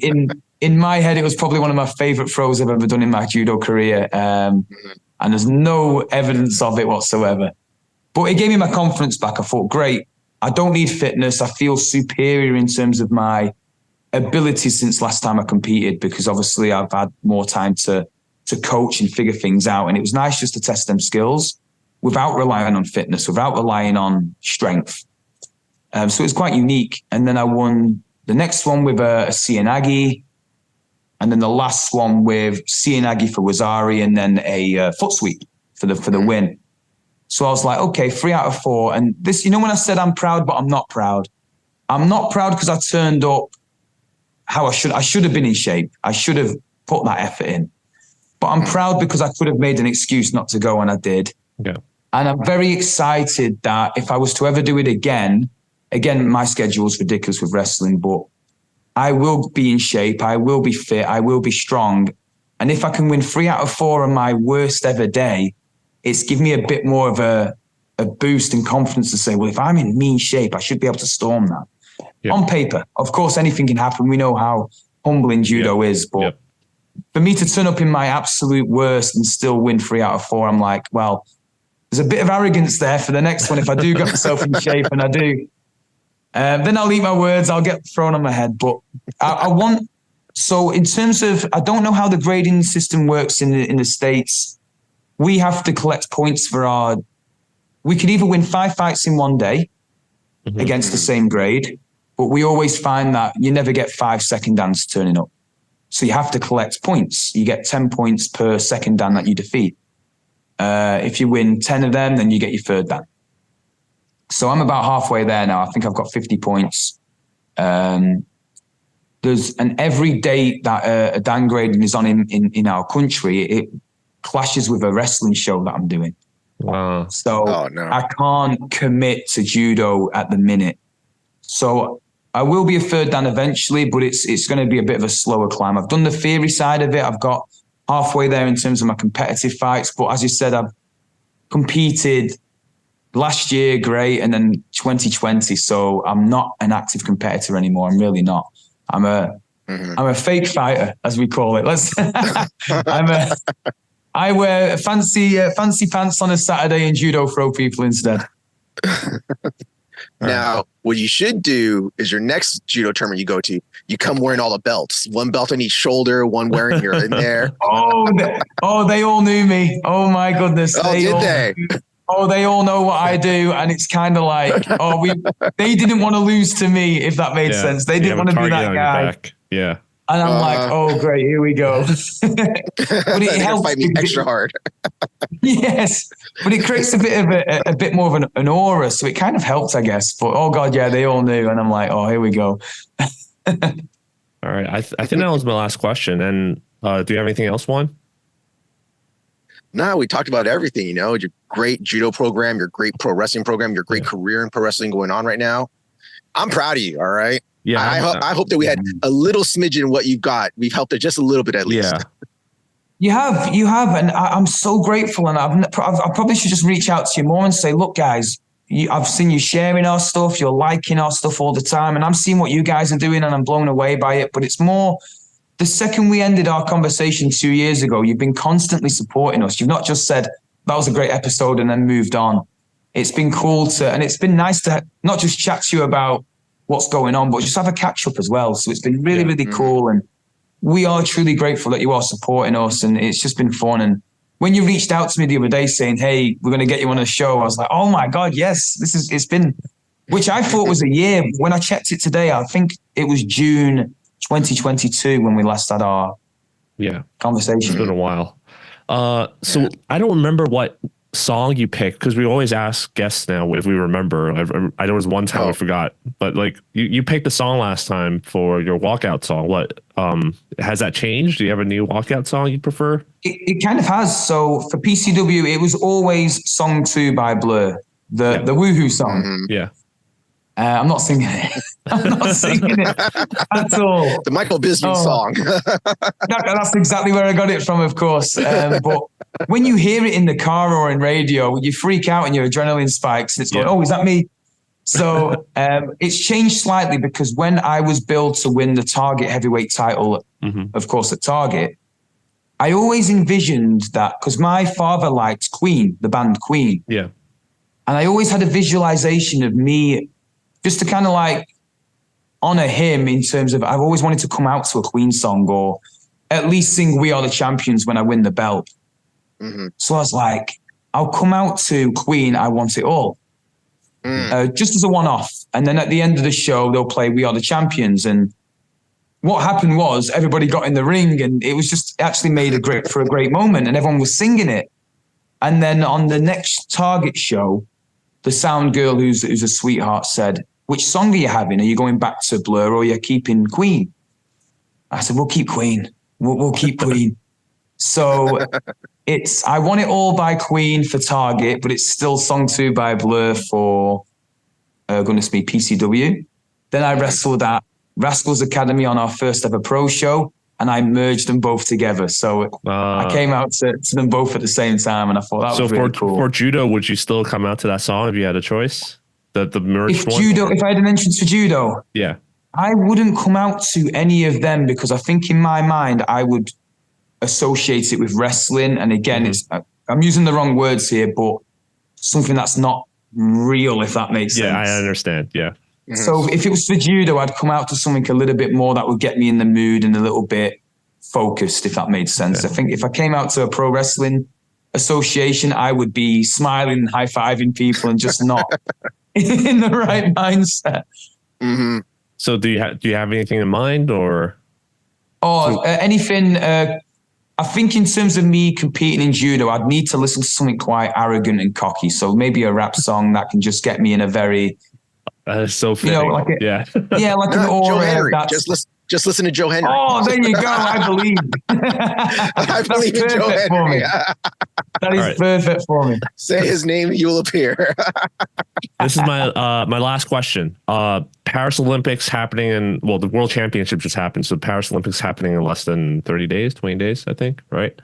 in my head, it was probably one of my favorite throws I've ever done in my judo career. And there's no evidence of it whatsoever. But it gave me my confidence back. I thought, great, I don't need fitness. I feel superior in terms of my ability since last time I competed, because obviously I've had more time to coach and figure things out. And it was nice just to test them skills without relying on fitness, without relying on strength. So it was quite unique. And then I won the next one with a Cianagi, and then the last one with Cianagi for Wazari, and then a foot sweep for the win. So I was like, okay, 3 out of 4. And this, when I said I'm proud, but I'm not proud. I'm not proud because I turned up how I should have been in shape. I should have put that effort in. But I'm proud because I could have made an excuse not to go, and I did. Yeah. And I'm very excited that if I was to ever do it again, my schedule is ridiculous with wrestling, but I will be in shape. I will be fit. I will be strong. And if I can win 3 out of 4 on my worst ever day, it's given me a bit more of a boost and confidence to say, well, if I'm in mean shape, I should be able to storm that. Yeah. On paper, of course, anything can happen. We know how humbling judo is, but for me to turn up in my absolute worst and still win 3 out of 4, I'm like, well, there's a bit of arrogance there for the next one. If I do get myself in shape and I do, then I'll eat my words. I'll get thrown on my head. But I want, so in terms of, I don't know how the grading system works in the States. We have to collect points for we could either win 5 fights in one day against the same grade, but we always find that you never get 5 second dans turning up. So you have to collect points. You get 10 points per second dan that you defeat. If you win 10 of them, then you get your third dan. So I'm about halfway there now. I think I've got 50 points. Every date that a dan grading is on in our country, it clashes with a wrestling show that I'm doing. Wow. So I can't commit to judo at the minute. So I will be a third dan eventually, but it's going to be a bit of a slower climb. I've done the theory side of it. I've got halfway there in terms of my competitive fights. But as you said, I've competed last year, great, and then 2020. So I'm not an active competitor anymore. I'm really not. I'm a fake fighter, as we call it. I wear fancy pants on a Saturday and judo throw people instead. Now, what you should do is your next judo tournament you go to, you come wearing all the belts. One belt on each shoulder, one wearing your in there. They all knew me. Oh my goodness. Oh, did they? They all know what I do. And it's kind of like, they didn't want to lose to me, if that made sense. They didn't want to be that guy. Yeah. And I'm like, oh, great, here we go. But it helps. Fight me extra hard. Yes, but it creates a bit more of an aura. So it kind of helped, I guess. But oh God, yeah, they all knew. And I'm like, oh, here we go. All right. I think that was my last question. And do you have anything else, Juan? No, we talked about everything, your great judo program, your great pro wrestling program, your great career in pro wrestling going on right now. I'm proud of you. All right. Yeah. I hope that we had a little smidgen what you've got. We've helped it just a little bit at least. Yeah. You have. And I'm so grateful. And I probably should just reach out to you more and say, look, guys, I've seen you sharing our stuff. You're liking our stuff all the time. And I'm seeing what you guys are doing and I'm blown away by it. But it's more, the second we ended our conversation 2 years ago, you've been constantly supporting us. You've not just said, that was a great episode and then moved on. It's been cool and it's been nice to not just chat to you about what's going on, but just have a catch up as well. So it's been really, really cool. And we are truly grateful that you are supporting us. And it's just been fun. And when you reached out to me the other day saying, hey, we're going to get you on a show, I was like, oh my God, yes, it's been, which I thought was a year. When I checked it today, I think it was June 2022 when we last had our conversation. It's been a while. So I don't remember what song you picked because we always ask guests now if we remember. I there was one time I forgot, but like you picked the song last time for your walkout song. What has that changed? Do you have a new walkout song you prefer? It kind of has. So for PCW, it was always Song 2 by Blur, the Woohoo song. Mm-hmm. Yeah. I'm not singing it. I'm not singing it at all. The Michael Bisping song. That's exactly where I got it from, of course. But when you hear it in the car or in radio, you freak out and your adrenaline spikes. And it's going, oh, is that me? So it's changed slightly because when I was billed to win the Target heavyweight title, of course, at Target, I always envisioned that because my father liked Queen, the band Queen. Yeah. And I always had a visualization of me just to kind of like honor him in terms of I've always wanted to come out to a Queen song or at least sing We Are the Champions when I win the belt. So I was like, I'll come out to Queen, I Want It All. Just as a one-off. And then at the end of the show, they'll play We Are the Champions. And what happened was everybody got in the ring and it was just actually made for a great moment and everyone was singing it. And then on the next Target show, the sound girl who's a sweetheart said, which song are you having? Are you going back to Blur or are you keeping Queen? I said, we'll keep Queen. We'll keep Queen. So it's I Want It All by Queen for Target, but it's still Song 2 by Blur for, goodness me, PCW. Then I wrestled at Rascals Academy on our first ever pro show, and I merged them both together. So I came out to them both at the same time, and I thought that was really cool. For judo, would you still come out to that song if you had a choice? The merged one? If I had an entrance for judo, I wouldn't come out to any of them because I think in my mind I would associate it with wrestling. And again, I'm using the wrong words here, but something that's not real, if that makes sense. Yeah, I understand. Yeah. Mm-hmm. So if it was for judo, I'd come out to something a little bit more that would get me in the mood and a little bit focused, if that made sense. I think if I came out to a pro wrestling association, I would be smiling and high-fiving people and just not in the right mindset. Mm-hmm. So do you have anything in mind, or? Anything. I think in terms of me competing in judo, I'd need to listen to something quite arrogant and cocky. So maybe a rap song that can just get me in a very, so fitting. like yeah, like an aura. Joe Henry. Just listen to Joe Henry. Oh, there you go. I believe. I believe in Joe Henry. That is perfect for me. Say his name, you'll appear. This is my last question. Paris Olympics happening the World Championship just happened. So Paris Olympics happening in less than 30 days, 20 days, I think, right?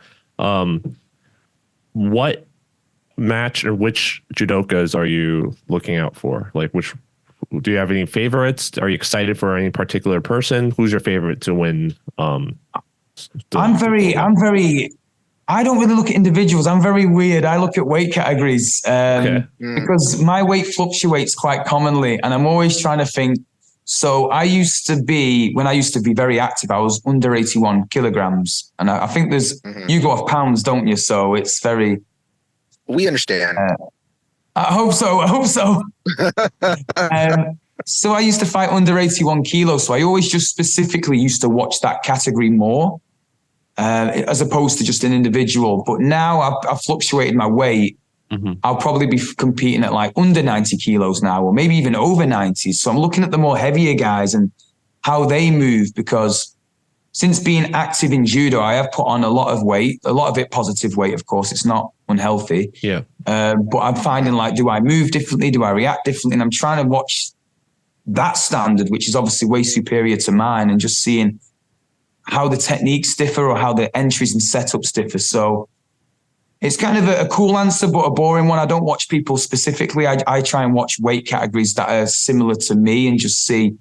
What match or which judokas are you looking out for? Like, do you have any favorites? Are you excited for any particular person? Who's your favorite to win? I don't really look at individuals. I'm very weird. I look at weight categories because my weight fluctuates quite commonly, and I'm always trying to think. So when I used to be very active, I was under 81 kilograms, and I think you go off pounds, don't you? So it's very. We understand. I hope so. So I used to fight under 81 kilos. So I always just specifically used to watch that category more. As opposed to just an individual. But now I've fluctuated my weight. Mm-hmm. I'll probably be competing at like under 90 kilos now, or maybe even over 90. So I'm looking at the more heavier guys and how they move, because since being active in judo, I have put on a lot of weight, a lot of it positive weight, of course. It's not unhealthy. Yeah. But I'm finding do I move differently? Do I react differently? And I'm trying to watch that standard, which is obviously way superior to mine, and just seeing how the techniques differ or how the entries and setups differ. So it's kind of a cool answer, but a boring one. I don't watch people specifically. I try and watch weight categories that are similar to me and just see,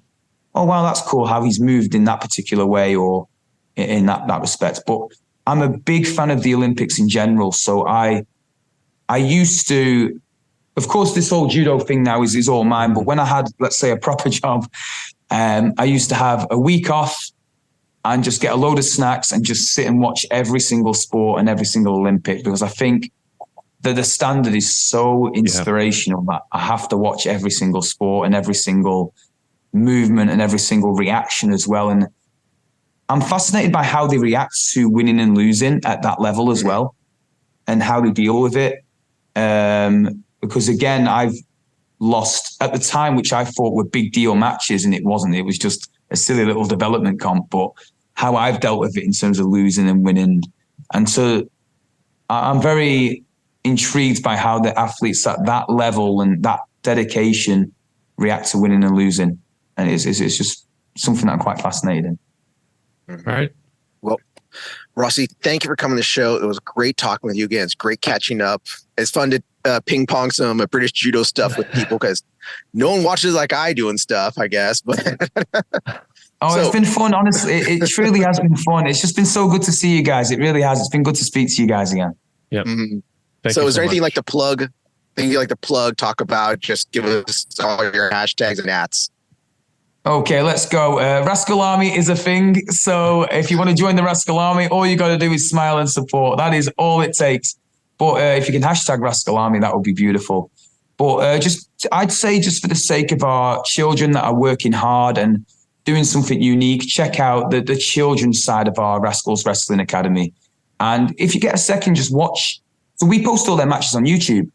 oh, wow, that's cool how he's moved in that particular way or in that respect. But I'm a big fan of the Olympics in general. So I used to, of course, this whole judo thing now is all mine. But when I had, let's say, a proper job, I used to have a week off and just get a load of snacks and just sit and watch every single sport and every single Olympic, because I think that the standard is so inspirational that I have to watch every single sport and every single movement and every single reaction as well. And I'm fascinated by how they react to winning and losing at that level as well, and how they deal with it. Because again, I've lost at the time, which I thought were big deal matches, and it wasn't. It was just a silly little development comp. But how I've dealt with it in terms of losing and winning. And so I'm very intrigued by how the athletes at that level and that dedication react to winning and losing. And it's just something that I'm quite fascinated in. All right. Well, Rossy, thank you for coming to the show. It was great talking with you again. It's great catching up. It's fun to ping pong some British judo stuff with people, because no one watches like I do and stuff, I guess. But it's been fun. Honestly, it truly has been fun. It's just been so good to see you guys. It really has. It's been good to speak to you guys again. Yep. Mm-hmm. So is there anything like to plug? Anything you like to plug, talk about? Just give us all your hashtags and ats. Okay, let's go. Rascal Army is a thing. So if you want to join the Rascal Army, all you got to do is smile and support. That is all it takes. But if you can hashtag Rascal Army, that would be beautiful. But I'd say just for the sake of our children that are working hard and doing something unique, check out the children's side of our Rascals Wrestling Academy. And if you get a second, just watch. So we post all their matches on YouTube.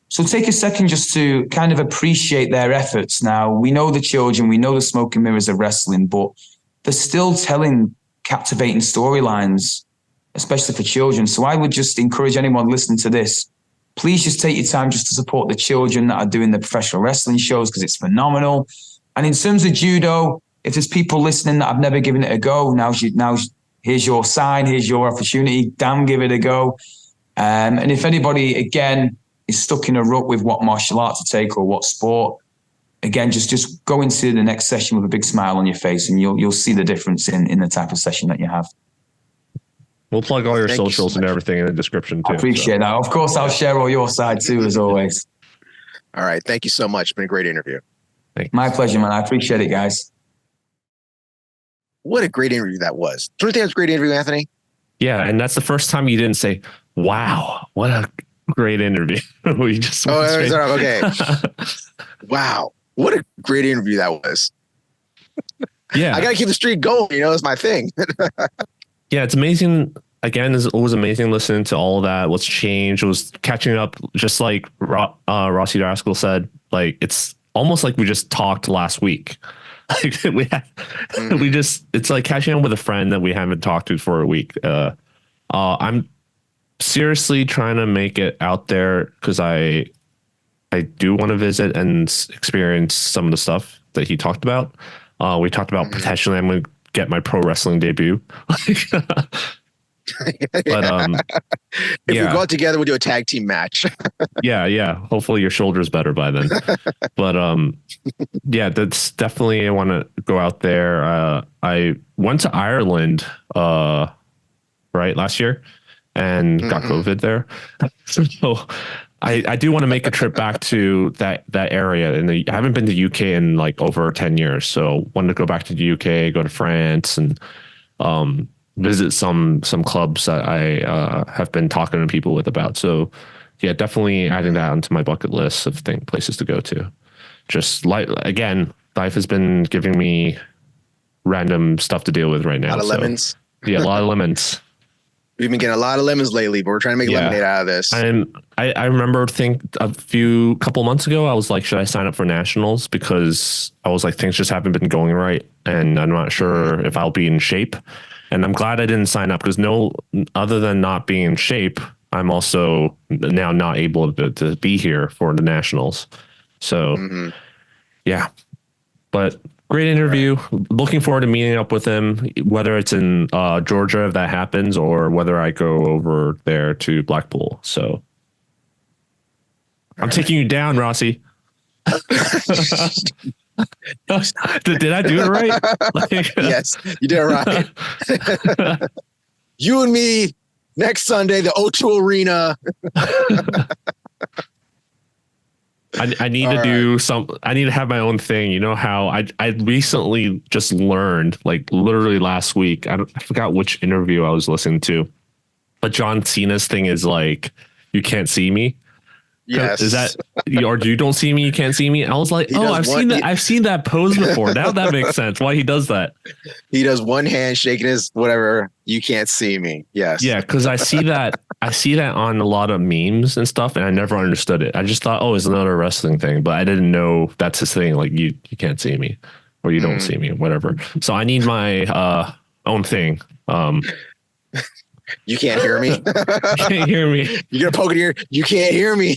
So take a second just to kind of appreciate their efforts. Now, we know the children, we know the smoke and mirrors of wrestling, but they're still telling captivating storylines, especially for children. So I would just encourage anyone listening to this, please just take your time just to support the children that are doing the professional wrestling shows, because it's phenomenal. And in terms of judo, if there's people listening that have never given it a go, now here's your sign, here's your opportunity. Damn, give it a go. And if anybody, again, is stuck in a rut with what martial art to take or what sport, again, just go into the next session with a big smile on your face, and you'll see the difference in the type of session that you have. We'll plug all your Thank you so socials and much. everything in the description too. I appreciate that. Of course, I'll share all your side too, as always. All right. Thank you so much. It's been a great interview. My pleasure, man. I appreciate it, guys. What a great interview that was. Don't you think it was a great interview, Anthony? Yeah, and that's the first time you didn't say, "Wow, what a great interview." We just okay. Wow, what a great interview that was. Yeah, I got to keep the streak going. It's my thing. Yeah, it's amazing. Again, it was amazing listening to all of that. What's changed? It was catching up, just like Rossy Rascal said. Like, it's almost like we just talked last week. Like it's like catching up with a friend that we haven't talked to for a week. I'm seriously trying to make it out there because I do want to visit and experience some of the stuff that he talked about. We talked about potentially I'm going to get my pro wrestling debut. But if we go out together, we'll do a tag team match. yeah. Hopefully your shoulder's better by then. But yeah, that's definitely, I want to go out there. I went to Ireland last year and got COVID there. So I do want to make a trip back to that area, and I haven't been to UK in like over 10 years. So wanted to go back to the UK, go to France, and visit some clubs that I have been talking to people with about. So yeah, definitely adding that onto my bucket list of places to go to. Just life has been giving me random stuff to deal with right now. A lot of lemons. Yeah, a lot of lemons. We've been getting a lot of lemons lately, but we're trying to make lemonade out of this. And I remember a couple months ago, I was like, should I sign up for nationals? Because I was like, things just haven't been going right. And I'm not sure if I'll be in shape. And I'm glad I didn't sign up because other than not being in shape, I'm also now not able to be here for the nationals. So yeah, but great interview. Right. Looking forward to meeting up with him, whether it's in Georgia, if that happens, or whether I go over there to Blackpool. So I'm taking you down, Rossy. Did I do it right? Yes, you did it right. You and me next Sunday, the O2 Arena. I need to do I need to have my own thing. You know how I recently just learned, like literally last week, I forgot which interview I was listening to, but John Cena's thing is like, you can't see me. Yes. Is that, or you don't see me, you can't see me? I was like, I've seen that pose before. Now that makes sense why he does that. He does one hand shaking his whatever, you can't see me. Yes. Yeah, because I see that on a lot of memes and stuff, and I never understood it. I just thought, it's another wrestling thing, but I didn't know that's his thing. Like you can't see me, or you don't see me, whatever. So I need my own thing. You can't hear me. You can't hear me. You're gonna poke in your ear. You can't hear me.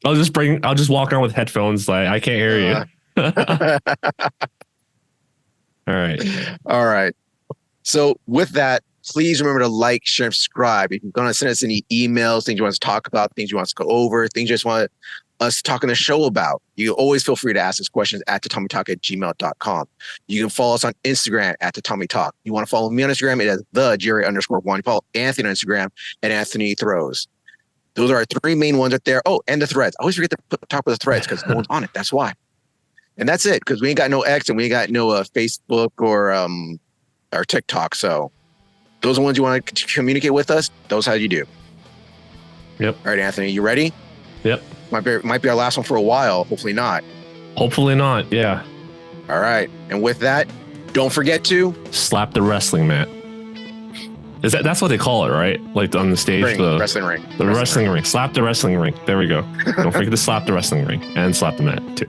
I'll just walk around with headphones. Like I can't hear you. All right. So with that, please remember to like, share, and subscribe. If you're gonna send us any emails, things you want us to talk about, things you want us to go over, things you just want us to talk on the show about, you always feel free to ask us questions at tatamitalk@gmail.com. You can follow us on Instagram at Tatami Talk. You want to follow me on Instagram, it is @Jerry_1. You follow Anthony on Instagram at Anthony Throws. Those are our three main ones right there. Oh, and the threads. I always forget to talk about the threads because no one's on it. That's why. And that's it, because we ain't got no X and we ain't got no Facebook or TikTok. So those are the ones you want to communicate with us. Those are how you do. Yep. All right, Anthony, you ready? Yep. Might be our last one for a while. Hopefully not. Hopefully not. Yeah. All right. And with that, don't forget to slap the wrestling mat. That's what they call it, right? Like on the stage, the wrestling ring. The wrestling ring. Slap the wrestling ring. There we go. Don't forget to slap the wrestling ring and slap the mat too.